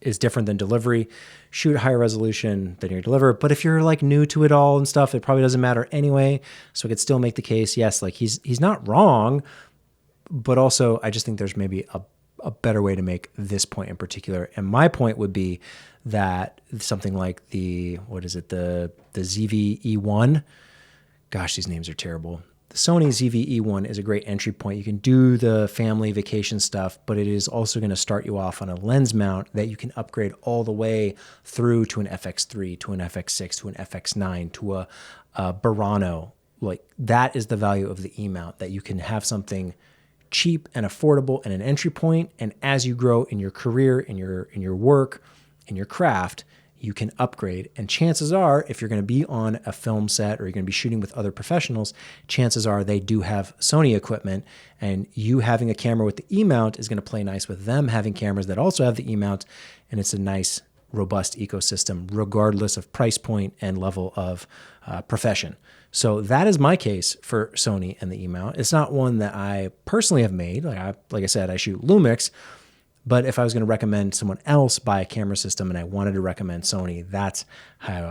is different than delivery. Shoot higher resolution than you deliver. But if you're like new to it all and stuff, it probably doesn't matter anyway. So I could still make the case, yes, like he's not wrong, but also I just think there's maybe a better way to make this point in particular. And my point would be that something like the ZV-E1, gosh, these names are terrible. The Sony ZV-E1 is a great entry point. You can do the family vacation stuff, but it is also going to start you off on a lens mount that you can upgrade all the way through to an FX3, to an FX6, to an FX9, to a Burano. Like that is the value of the E-mount, that you can have something cheap and affordable and an entry point. And as you grow in your career, in your work, in your craft, you can upgrade. And chances are, if you're going to be on a film set or you're going to be shooting with other professionals, chances are they do have Sony equipment, and you having a camera with the E-mount is going to play nice with them having cameras that also have the E-mount. And it's a nice, robust ecosystem, regardless of price point and level of profession. So that is my case for Sony and the E-mount. It's not one that I personally have made. Like I said, I shoot Lumix. But if I was going to recommend someone else buy a camera system and I wanted to recommend Sony, that's how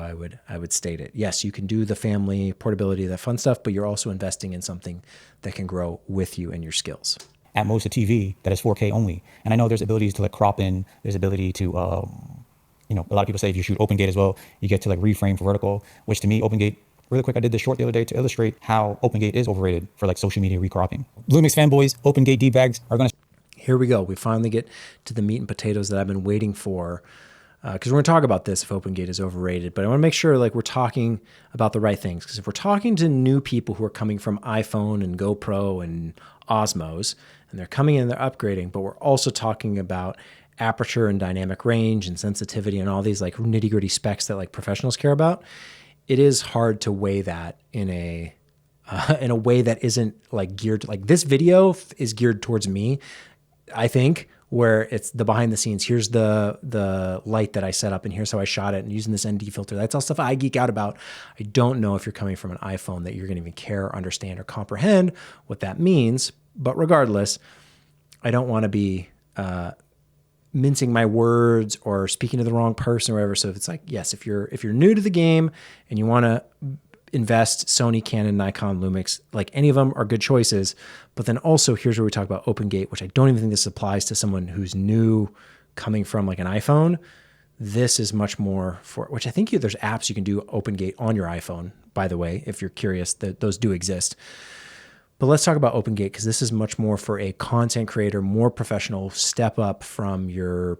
I would state it. Yes, you can do the family, portability, that fun stuff, but you're also investing in something that can grow with you and your skills. At most, a TV that is 4K only. And I know there's abilities to like crop in, there's ability to, a lot of people say if you shoot open gate as well, you get to like reframe for vertical, which to me, open gate, really quick, I did this short the other day to illustrate how open gate is overrated for like social media recropping. Lumix fanboys, open gate D-bags are going to... Here we go. We finally get to the meat and potatoes that I've been waiting for, because we're going to talk about this if open gate is overrated. But I want to make sure like we're talking about the right things, because if we're talking to new people who are coming from iPhone and GoPro and Osmos, and they're coming in, they're upgrading, but we're also talking about aperture and dynamic range and sensitivity and all these like nitty gritty specs that like professionals care about, it is hard to weigh that in a way that isn't like geared, like this video is geared towards me, I think, where it's the behind the scenes. Here's the light that I set up and here's how I shot it and using this ND filter. That's all stuff I geek out about. I don't know if you're coming from an iPhone that you're going to even care, understand, or comprehend what that means. But regardless, I don't want to be mincing my words or speaking to the wrong person or whatever. So if it's like, yes, if you're new to the game and you want to invest, Sony, Canon, Nikon, Lumix, like any of them are good choices. But then also here's where we talk about open gate, which I don't even think this applies to someone who's new coming from like an iPhone. This is much more for, which I think there's apps you can do open gate on your iPhone, by the way, if you're curious, that those do exist. But let's talk about open gate, because this is much more for a content creator, more professional, step up from your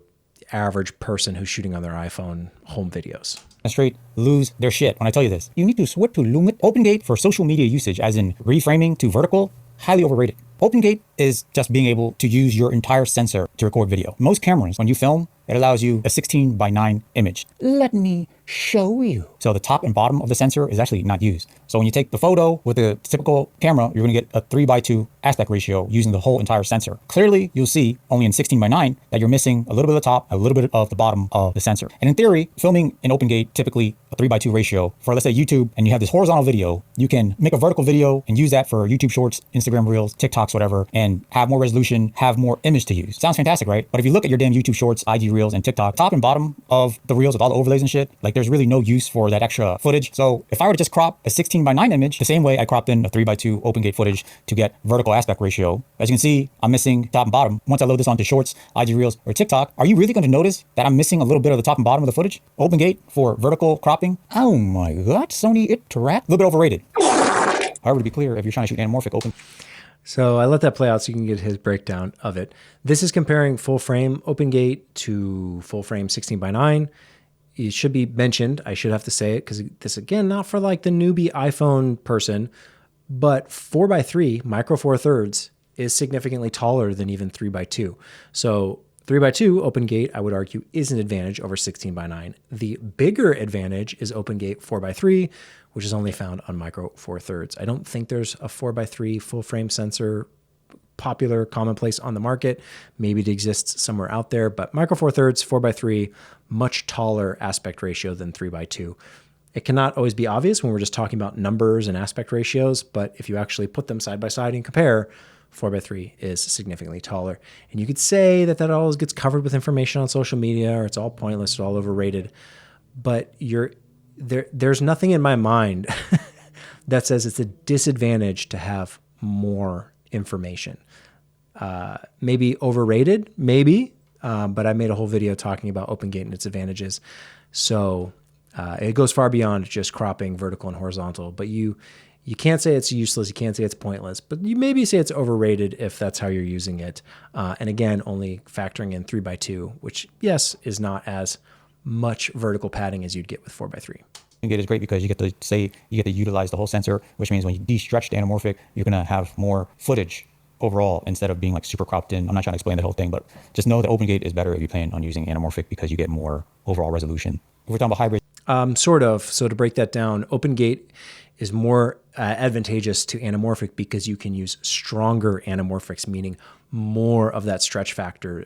average person who's shooting on their iPhone home videos. Straight lose their shit when I tell you this. You need to switch to Lumix. Open gate for social media usage, as in reframing to vertical, highly overrated. Open gate is just being able to use your entire sensor to record video. Most cameras, when you film, it allows you a 16:9 image. Let me show you. So the top and bottom of the sensor is actually not used. So when you take the photo with a typical camera, you're going to get a 3:2 aspect ratio using the whole entire sensor. Clearly, you'll see only in 16:9 that you're missing a little bit of the top, a little bit of the bottom of the sensor. And in theory, filming in open gate, typically a 3:2 ratio for, let's say, YouTube, and you have this horizontal video, you can make a vertical video and use that for YouTube Shorts, Instagram Reels, TikToks, whatever, and and have more resolution, have more image to use. Sounds fantastic, right? But if you look at your damn YouTube Shorts, IG Reels, and TikTok, top and bottom of the Reels with all the overlays and shit, like there's really no use for that extra footage. So if I were to just crop a 16:9 image, the same way I cropped in a 3:2 OpenGate footage to get vertical aspect ratio, as you can see, I'm missing top and bottom. Once I load this onto Shorts, IG Reels, or TikTok, are you really going to notice that I'm missing a little bit of the top and bottom of the footage? OpenGate for vertical cropping. Oh my God, Sony Interact. A little bit overrated. However, to be clear, if you're trying to shoot anamorphic open. So I let that play out so you can get his breakdown of it. This is comparing full frame OpenGate to full frame 16:9. It should be mentioned, I should have to say it, because this, again, not for like the newbie iPhone person, but 4:3 micro four thirds is significantly taller than even 3:2. So 3:2 OpenGate, I would argue, is an advantage over 16:9. The bigger advantage is OpenGate 4:3, which is only found on micro four thirds. I don't think there's a 4:3 full frame sensor popular, commonplace on the market. Maybe it exists somewhere out there, but micro four thirds, 4:3, much taller aspect ratio than 3:2. It cannot always be obvious when we're just talking about numbers and aspect ratios, but if you actually put them side by side and compare, 4:3 is significantly taller. And you could say that always gets covered with information on social media, or it's all pointless, it's all overrated, but there's nothing in my mind that says it's a disadvantage to have more information. Maybe overrated, maybe, but I made a whole video talking about OpenGate and its advantages. So it goes far beyond just cropping vertical and horizontal, but you can't say it's useless, you can't say it's pointless, but you maybe say it's overrated if that's how you're using it. And again, only factoring in 3:2, which, yes, is not as much vertical padding as you'd get with 4:3. OpenGate is great because you get to utilize the whole sensor, which means when you de-stretch the anamorphic, you're going to have more footage overall instead of being like super cropped in. I'm not trying to explain the whole thing, but just know that OpenGate is better if you plan on using anamorphic because you get more overall resolution. If we're talking about hybrid. Sort of. So to break that down, OpenGate is more advantageous to anamorphic because you can use stronger anamorphics, meaning more of that stretch factor.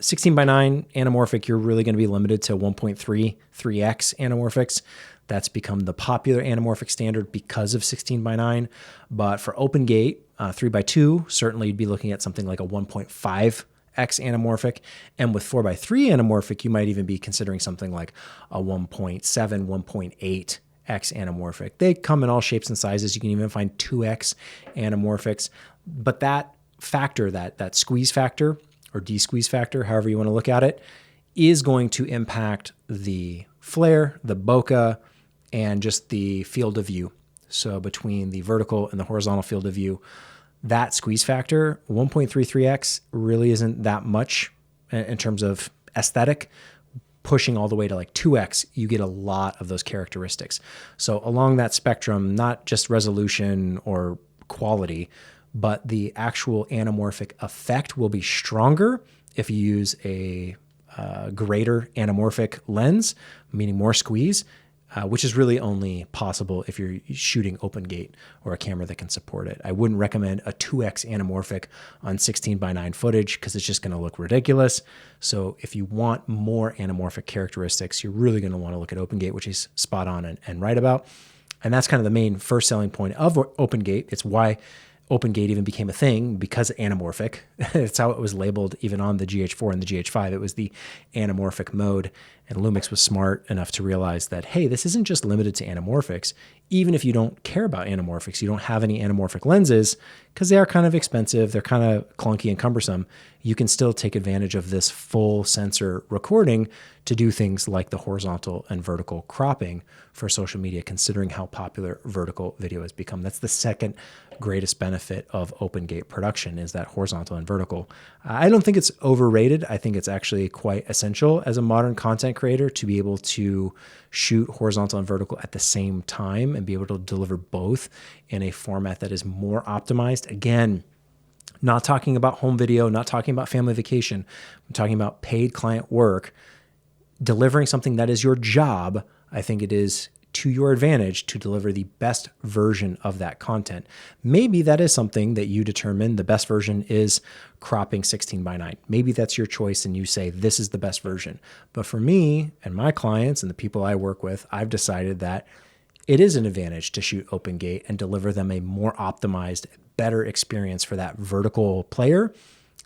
16:9 anamorphic, you're really going to be limited to 1.33x anamorphics. That's become the popular anamorphic standard because of 16:9. But for OpenGate, 3:2, certainly you'd be looking at something like a 1.5x anamorphic. And with 4:3 anamorphic, you might even be considering something like a 1.7, 1.8x anamorphic. They come in all shapes and sizes. You can even find 2x anamorphics. But that factor, that squeeze factor or de-squeeze factor, however you want to look at it, is going to impact the flare, the bokeh, and just the field of view. So between the vertical and the horizontal field of view, that squeeze factor, 1.33x, really isn't that much in terms of aesthetic. Pushing all the way to like 2x, you get a lot of those characteristics. So along that spectrum, not just resolution or quality, but the actual anamorphic effect will be stronger if you use a greater anamorphic lens, meaning more squeeze, which is really only possible if you're shooting OpenGate or a camera that can support it. I wouldn't recommend a 2x anamorphic on 16:9 footage because it's just going to look ridiculous. So if you want more anamorphic characteristics, you're really going to want to look at OpenGate, which is spot on and right about. And that's kind of the main first selling point of OpenGate. It's why OpenGate even became a thing, because anamorphic. It's how it was labeled even on the GH4 and the GH5. It was the anamorphic mode. And Lumix was smart enough to realize that, hey, this isn't just limited to anamorphics. Even if you don't care about anamorphics, you don't have any anamorphic lenses, because they are kind of expensive, they're kind of clunky and cumbersome, you can still take advantage of this full sensor recording to do things like the horizontal and vertical cropping for social media, considering how popular vertical video has become. That's the second greatest benefit of OpenGate production, is that horizontal and vertical. I don't think it's overrated. I think it's actually quite essential as a modern content creator to be able to shoot horizontal and vertical at the same time and be able to deliver both in a format that is more optimized. Again, not talking about home video, not talking about family vacation. I'm talking about paid client work. Delivering something that is your job, I think it is to your advantage to deliver the best version of that content. Maybe that is something that you determine the best version is cropping 16:9. Maybe that's your choice and you say, this is the best version. But for me and my clients and the people I work with, I've decided that it is an advantage to shoot open gate and deliver them a more optimized, better experience for that vertical player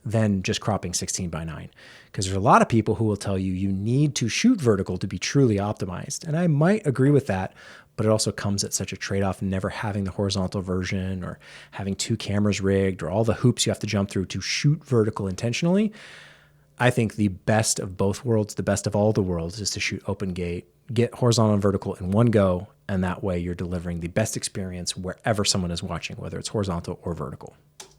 than just cropping 16 by 9. Because there's a lot of people who will tell you you need to shoot vertical to be truly optimized. And I might agree with that, but it also comes at such a trade-off, never having the horizontal version or having 2 cameras rigged or all the hoops you have to jump through to shoot vertical intentionally. I think the best of both worlds, the best of all the worlds, is to shoot open gate, get horizontal and vertical in one go, and that way you're delivering the best experience wherever someone is watching, whether it's horizontal or vertical.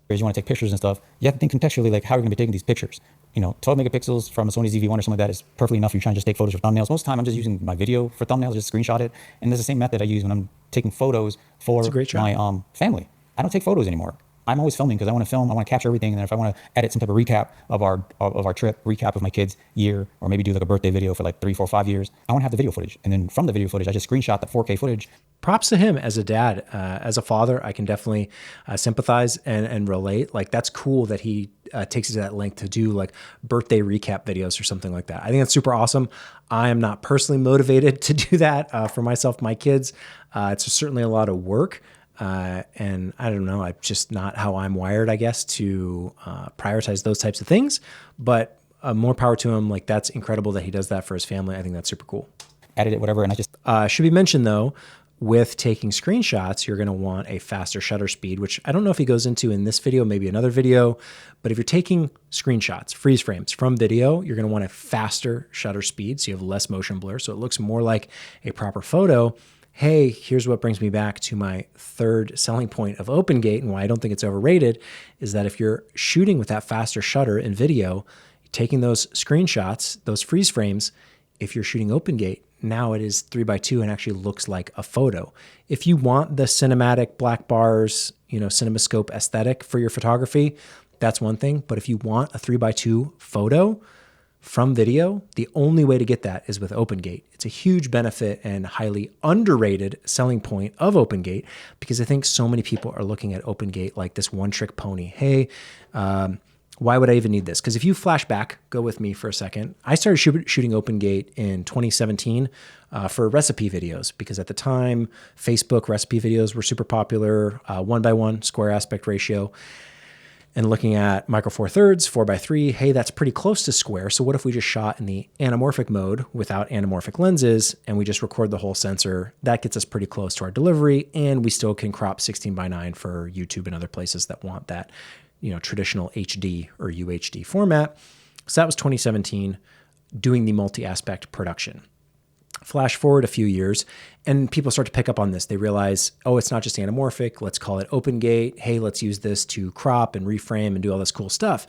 You want to take pictures and stuff, you have to think contextually, like how you're going to be taking these pictures. 12 megapixels from a Sony ZV-1 or something like that is perfectly enough. You're trying to just take photos of thumbnails. Most of the time, I'm just using my video for thumbnails, just screenshot it. And that's the same method I use when I'm taking photos for my family. I don't take photos anymore. I'm always filming because I want to film. I want to capture everything. And then if I want to edit some type of recap of our trip, recap of my kids' year, or maybe do like a birthday video for like 3, 4, 5 years, I want to have the video footage. And then from the video footage, I just screenshot the 4K footage. Props to him as a dad. As a father, I can definitely sympathize and relate. Like, that's cool that he takes it to that length to do like birthday recap videos or something like that. I think that's super awesome. I am not personally motivated to do that for myself, my kids. It's certainly a lot of work. And I don't know, I'm just not how I'm wired, I guess, to prioritize those types of things. But more power to him. Like, that's incredible that he does that for his family. I think that's super cool. Edit it, whatever. And I just should be mentioned though, with taking screenshots, you're going to want a faster shutter speed, which I don't know if he goes into in this video, maybe another video. But if you're taking screenshots, freeze frames from video, you're going to want a faster shutter speed, so you have less motion blur, so it looks more like a proper photo. Hey, here's what brings me back to my third selling point of OpenGate and why I don't think it's overrated, is that if you're shooting with that faster shutter in video, taking those screenshots, those freeze frames, if you're shooting OpenGate, now it is 3x2 and actually looks like a photo. If you want the cinematic black bars, CinemaScope aesthetic for your photography, that's one thing. But if you want a 3x2 photo from video, the only way to get that is with OpenGate. It's a huge benefit and highly underrated selling point of OpenGate, because I think so many people are looking at OpenGate like this one-trick pony. Hey, why would I even need this? Because if you flash back, go with me for a second. I started shooting OpenGate in 2017 for recipe videos, because at the time, Facebook recipe videos were super popular, 1:1 square aspect ratio. And looking at micro four thirds, 4:3, hey, that's pretty close to square. So what if we just shot in the anamorphic mode without anamorphic lenses and we just record the whole sensor? That gets us pretty close to our delivery, and we still can crop 16:9 for YouTube and other places that want that, traditional HD or UHD format. So that was 2017, doing the multi-aspect production. Flash forward a few years, and people start to pick up on this. They realize, oh, it's not just anamorphic. Let's call it OpenGate. Hey, let's use this to crop and reframe and do all this cool stuff,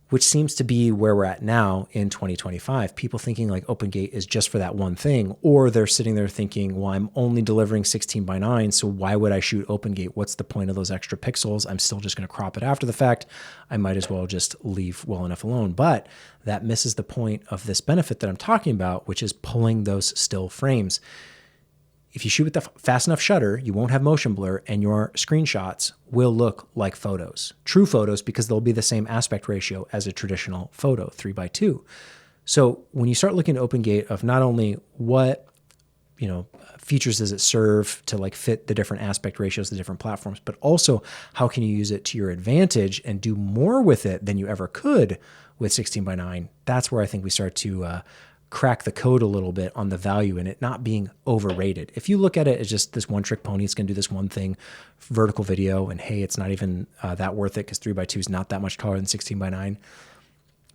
which seems to be where we're at now in 2025. People thinking like OpenGate is just for that one thing, or they're sitting there thinking, well, I'm only delivering 16:9, so why would I shoot OpenGate? What's the point of those extra pixels? I'm still just going to crop it after the fact. I might as well just leave well enough alone. But that misses the point of this benefit that I'm talking about, which is pulling those still frames. If you shoot with the fast enough shutter, you won't have motion blur, and your screenshots will look like photos, true photos, because they'll be the same aspect ratio as a traditional photo, 3:2. So when you start looking at OpenGate of not only what features does it serve to like fit the different aspect ratios, the different platforms, but also how can you use it to your advantage and do more with it than you ever could with 16:9, that's where I think we start to crack the code a little bit on the value in it not being overrated. If you look at it as just this one trick pony, it's going to do this one thing, vertical video, and hey, it's not even that worth it because 3:2 is not that much taller than 16:9.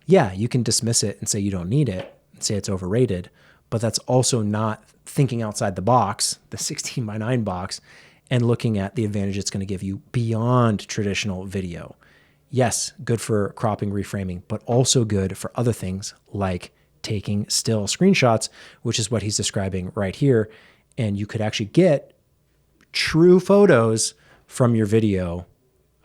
Yeah, you can dismiss it and say you don't need it and say it's overrated, but that's also not thinking outside the box, the 16:9 box, and looking at the advantage it's going to give you beyond traditional video. Yes, good for cropping, reframing, but also good for other things like taking still screenshots, which is what he's describing right here. And you could actually get true photos from your video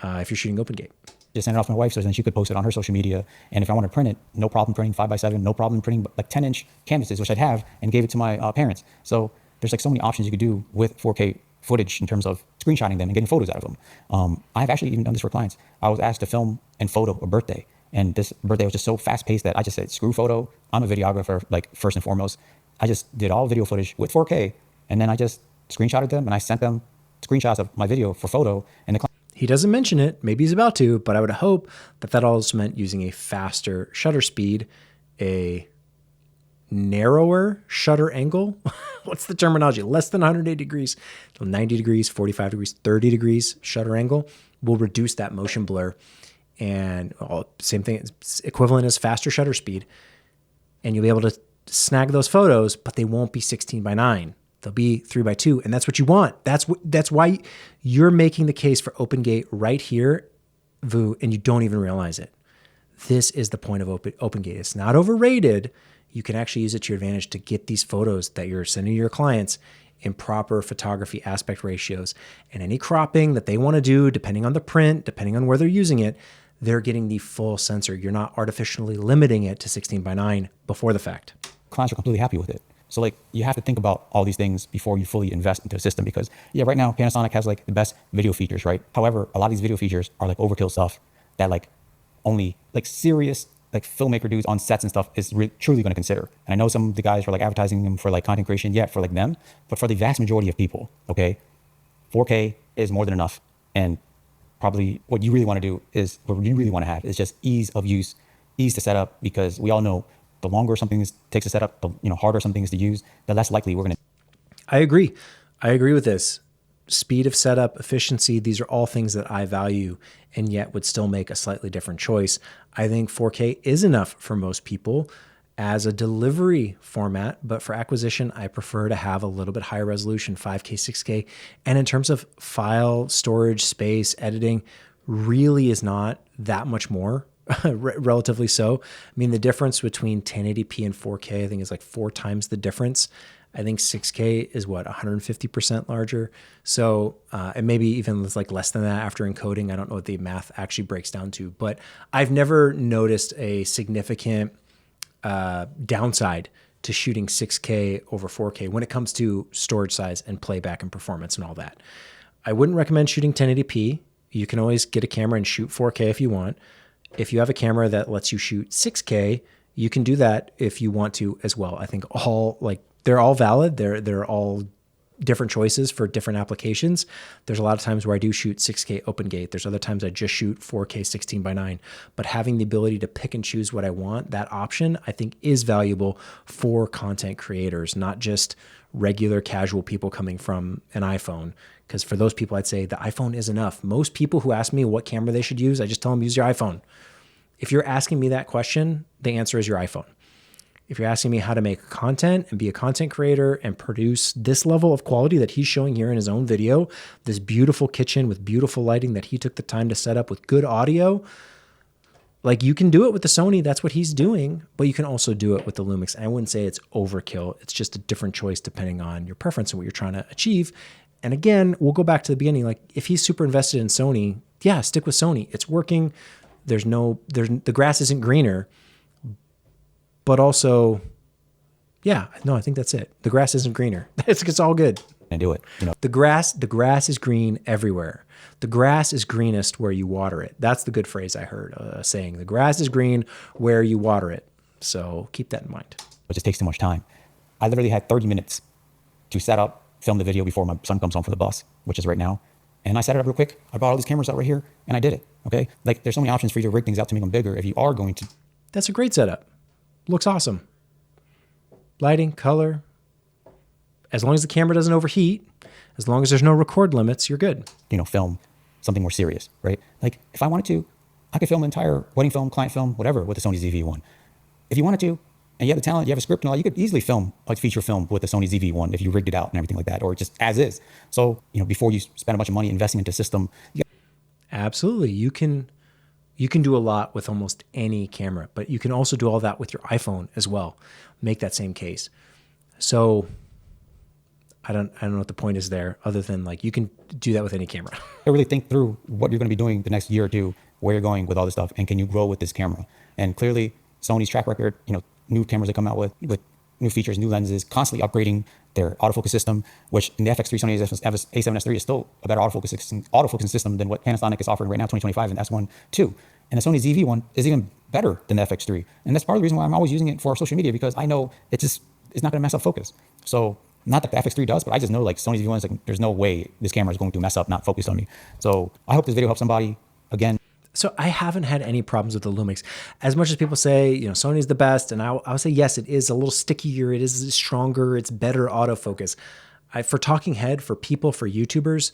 if you're shooting OpenGate. Just send it off to my wife so then she could post it on her social media. And if I want to print it, no problem printing 5x7, no problem printing like 10-inch canvases, which I'd have, and gave it to my parents. So there's like so many options you could do with 4K footage in terms of screenshotting them and getting photos out of them. I've actually even done this for clients. I was asked to film and photo a birthday. And this birthday was just so fast paced that I just said, screw photo. I'm a videographer, like first and foremost. I just did all video footage with 4K. And then I just screenshotted them and I sent them screenshots of my video for photo, and the He doesn't mention it. Maybe he's about to, but I would hope that that also meant using a faster shutter speed, a narrower shutter angle. What's the terminology? Less than 180 degrees, 90 degrees, 45 degrees, 30 degrees shutter angle will reduce that motion blur. And same thing, it's equivalent as faster shutter speed. And you'll be able to snag those photos, but they won't be 16:9. They'll be 3:2, and that's what you want. That's why you're making the case for OpenGate right here, Vu, and you don't even realize it. This is the point of OpenGate. It's not overrated. You can actually use it to your advantage to get these photos that you're sending to your clients in proper photography aspect ratios. And any cropping that they want to do, depending on the print, depending on where they're using it, they're getting the full sensor. You're not artificially limiting it to 16:9 before the fact. clients are completely happy with it. So like you have to think about all these things before you fully invest into a system, because yeah, right now Panasonic has like the best video features, right? However, a lot of these video features are like overkill stuff that like only like serious like filmmaker dudes on sets and stuff is truly going to consider. And I know some of the guys are like advertising them for like content creation, yeah, for like them, but for the vast majority of people, okay, 4K is more than enough. And probably what you really want to do is, what you really want to have is just ease of use, ease to set up, because we all know the longer something takes to set up, the harder something is to use, the less likely we're going to. I agree. I agree with this. Speed of setup, efficiency, these are all things that I value and yet would still make a slightly different choice. I think 4K is enough for most people as a delivery format, but for acquisition, I prefer to have a little bit higher resolution, 5K, 6K. And in terms of file storage, space, editing, really is not that much more. Relatively so. I mean, the difference between 1080p and 4K, I think is like 4 times the difference. I think 6K is what, 150% larger. So, and maybe even like less than that after encoding. I don't know what the math actually breaks down to, but I've never noticed a significant downside to shooting 6K over 4K when it comes to storage size and playback and performance and all that. I wouldn't recommend shooting 1080p. You can always get a camera and shoot 4K if you want. If you have a camera that lets you shoot 6K, you can do that if you want to as well. I think they're all valid. They're all different choices for different applications. There's a lot of times where I do shoot 6K OpenGate. There's other times I just shoot 4K 16:9. But having the ability to pick and choose what I want, that option I think is valuable for content creators, not just regular casual people coming from an iPhone. Because for those people, I'd say the iPhone is enough. Most people who ask me what camera they should use, I just tell them use your iPhone. If you're asking me that question, the answer is your iPhone. If you're asking me how to make content and be a content creator and produce this level of quality that he's showing here in his own video, this beautiful kitchen with beautiful lighting that he took the time to set up with good audio, like you can do it with the Sony, that's what he's doing, but you can also do it with the Lumix. I wouldn't say it's overkill. It's just a different choice depending on your preference and what you're trying to achieve. And again, we'll go back to the beginning. Like if he's super invested in Sony, yeah, stick with Sony. It's working. The grass isn't greener. But also, yeah, no, I think that's it. The grass isn't greener. It's all good. And do it. The grass is green everywhere. The grass is greenest where you water it. That's the good phrase I heard saying. The grass is green where you water it. So keep that in mind. It just takes too much time. I literally had 30 minutes to set up, film the video before my son comes home from the bus, which is right now. And I set it up real quick. I brought all these cameras out right here and I did it. Okay. Like there's so many options for you to rig things out to make them bigger if you are going to. That's a great setup. Looks awesome. Lighting, color. As long as the camera doesn't overheat, as long as there's no record limits, you're good. Film something more serious, right? Like if I wanted to, I could film an entire wedding film, client film, whatever with the Sony ZV-1. If you wanted to, and you have the talent, you have a script and all, you could easily film a feature film with the Sony ZV-1 if you rigged it out and everything like that, or just as is. So, before you spend a bunch of money investing into a system. Absolutely. You can do a lot with almost any camera, but you can also do all that with your iPhone as well. Make that same case. So I don't know what the point is there other than like you can do that with any camera. Really think through what you're going to be doing the next year or two, where you're going with all this stuff, and can you grow with this camera? And clearly Sony's track record, new cameras they come out with new features, new lenses, constantly upgrading their autofocus system, which in the FX3 Sony A7S III is still a better autofocus system than what Panasonic is offering right now, 2025 and S1 II. And the Sony ZV-1 is even better than the FX3. And that's part of the reason why I'm always using it for social media, because I know it's not going to mess up focus. So, Not that the FX3 does, but I just know like Sony's V1 is like, there's no way this camera is going to mess up, not focused on me. So I hope this video helps somebody. Again, So I haven't had any problems with the Lumix. As much as people say, you know, Sony's the best, and I would say, yes, it is a little stickier, it is stronger, it's better autofocus. For talking head, for people, for YouTubers,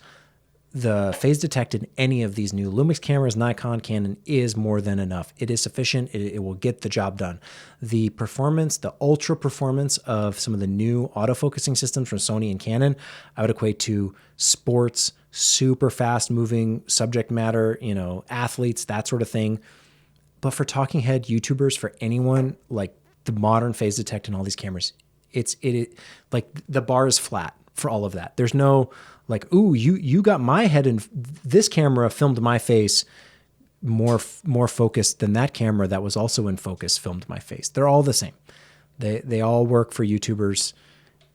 the phase detect in any of these new Lumix cameras, Nikon, Canon, is more than enough. It is sufficient. It will get the job done. The performance, the ultra performance of some of the new autofocusing systems from Sony and Canon, I would equate to sports, super fast moving subject matter, you know, athletes, that sort of thing. But for talking head YouTubers, for anyone, like the modern phase detect in all these cameras, it like the bar is flat for all of that. There's no like, ooh, you got my head in this camera filmed my face more focused than that camera that was also in focus filmed my face. They're all the same. They all work for YouTubers,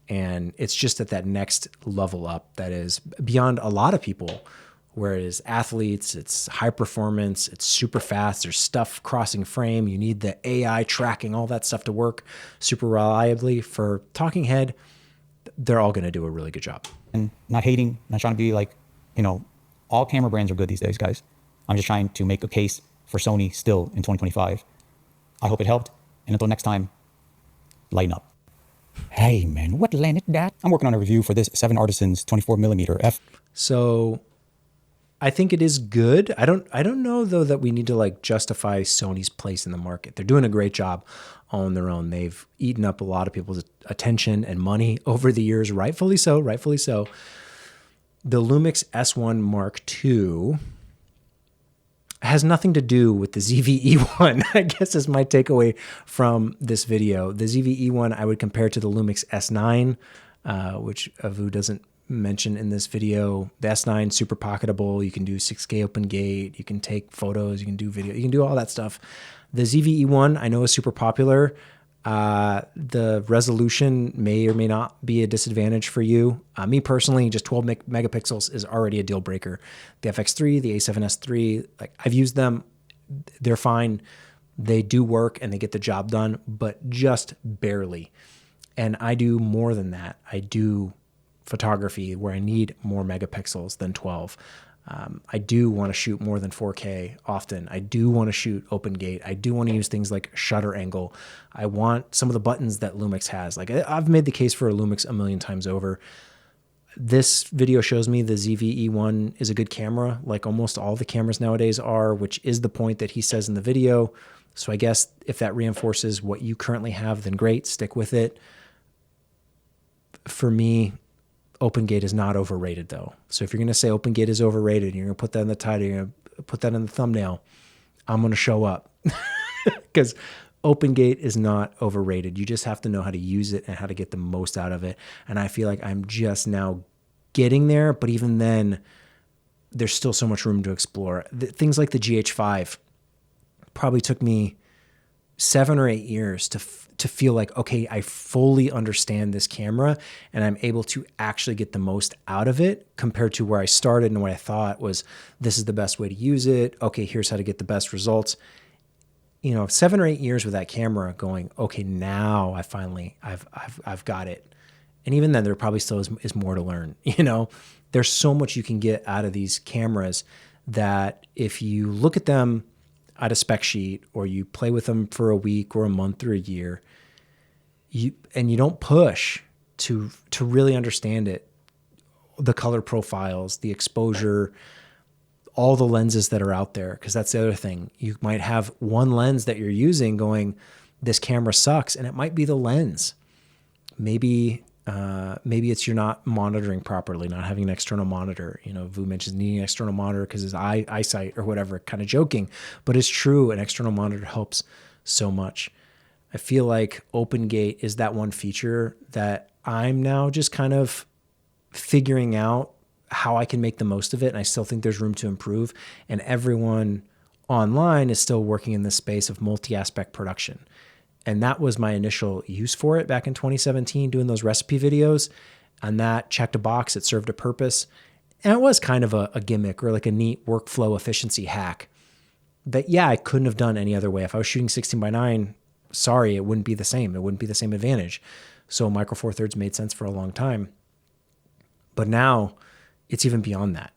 and it's just at that next level up that is beyond a lot of people. Whereas athletes, it's high performance, it's super fast, there's stuff crossing frame, you need the AI tracking, all that stuff to work super reliably. For talking head, they're all going to do a really good job. and not hating, not trying to be like, you know, all camera brands are good these days, guys. I'm just trying to make a case for Sony still in 2025. I hope it helped. And until next time, lighten up. Hey man, what landed that? I'm working on a review for this 7 Artisans 24mm f. So I think it is good. I don't know though that we need to like justify Sony's place in the market. They're doing a great job on their own. They've eaten up a lot of people's attention and money over the years, rightfully so, rightfully so. The Lumix S1 Mark II has nothing to do with the ZV-E1, I guess is my takeaway from this video. The ZV-E1 I would compare to the Lumix S9, which Avu doesn't mention in this video. The S9, super pocketable. You can do 6K open gate. You can take photos. You can do video. You can do all that stuff. The ZV-E1 I know is super popular. The resolution may or may not be a disadvantage for you. Me personally, just 12 megapixels is already a deal breaker. The FX3, the A7S III, like I've used them. They're fine. They do work and they get the job done, but just barely. And I do more than that. I do photography where I need more megapixels than 12. I do want to shoot more than 4K often. I do want to shoot open gate. I do want to use things like shutter angle. I want some of the buttons that Lumix has. Like I've made the case for a Lumix a million times over. This video shows me the ZV-E1 is a good camera, like almost all the cameras nowadays are, which is the point that he says in the video. So I guess if that reinforces what you currently have, then great, stick with it. For me, OpenGate is not overrated though. So if you're going to say OpenGate is overrated, and you're going to put that in the title, you're going to put that in the thumbnail, I'm going to show up because OpenGate is not overrated. You just have to know how to use it and how to get the most out of it. And I feel like I'm just now getting there, but even then there's still so much room to explore. Things like the GH5 probably took me 7 or 8 years to feel like, okay, I fully understand this camera and I'm able to actually get the most out of it compared to where I started and what I thought was, this is the best way to use it. Okay, here's how to get the best results. You know, 7 or 8 years with that camera going, okay, now I've got it. And even then there probably still is more to learn. You know, there's so much you can get out of these cameras that if you look at them at a spec sheet or you play with them for a week or a month or a year, you don't push to really understand it, the color profiles, the exposure, all the lenses that are out there. Because that's the other thing. You might have one lens that you're using going, this camera sucks, and it might be the lens. Maybe it's you're not monitoring properly, not having an external monitor. You know, Vu mentions needing an external monitor because his eyesight or whatever, kind of joking, but it's true. An external monitor helps so much. I feel like OpenGate is that one feature that I'm now just kind of figuring out how I can make the most of it. And I still think there's room to improve. And everyone online is still working in this space of multi-aspect production. And that was my initial use for it back in 2017, doing those recipe videos. And that checked a box. It served a purpose. And it was kind of a gimmick or like a neat workflow efficiency hack that, yeah, I couldn't have done any other way. If I was shooting 16:9, sorry, it wouldn't be the same. It wouldn't be the same advantage. So Micro Four Thirds made sense for a long time. But now it's even beyond that.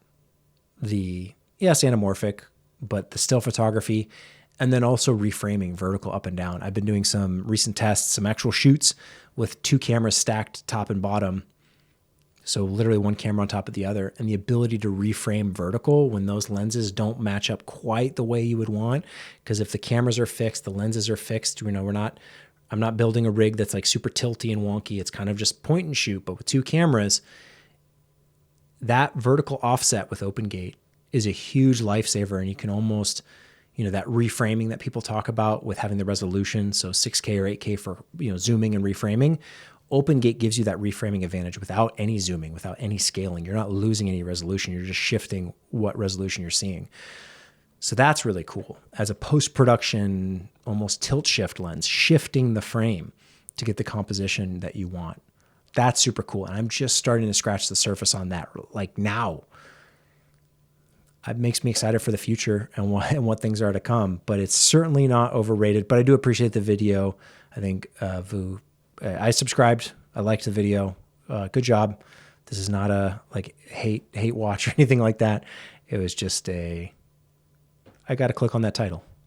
Yes, anamorphic, but the still photography, and then also reframing vertical up and down. I've been doing some recent tests, some actual shoots with 2 cameras stacked top and bottom. So literally one camera on top of the other, and the ability to reframe vertical when those lenses don't match up quite the way you would want. Because if the cameras are fixed, the lenses are fixed, I'm not building a rig that's like super tilty and wonky. It's kind of just point and shoot, but with 2 cameras, that vertical offset with open gate is a huge lifesaver. And you can almost, that reframing that people talk about with having the resolution, so 6K or 8K for, zooming and reframing, open gate gives you that reframing advantage without any zooming, without any scaling. You're not losing any resolution. You're just shifting what resolution you're seeing. So that's really cool. As a post-production, almost tilt shift lens, shifting the frame to get the composition that you want. That's super cool. And I'm just starting to scratch the surface on that like now. It makes me excited for the future and what things are to come, but it's certainly not overrated. But I do appreciate the video. I think I subscribed. I liked the video. Good job. This is not a like hate watch or anything like that. It was just I got to click on that title.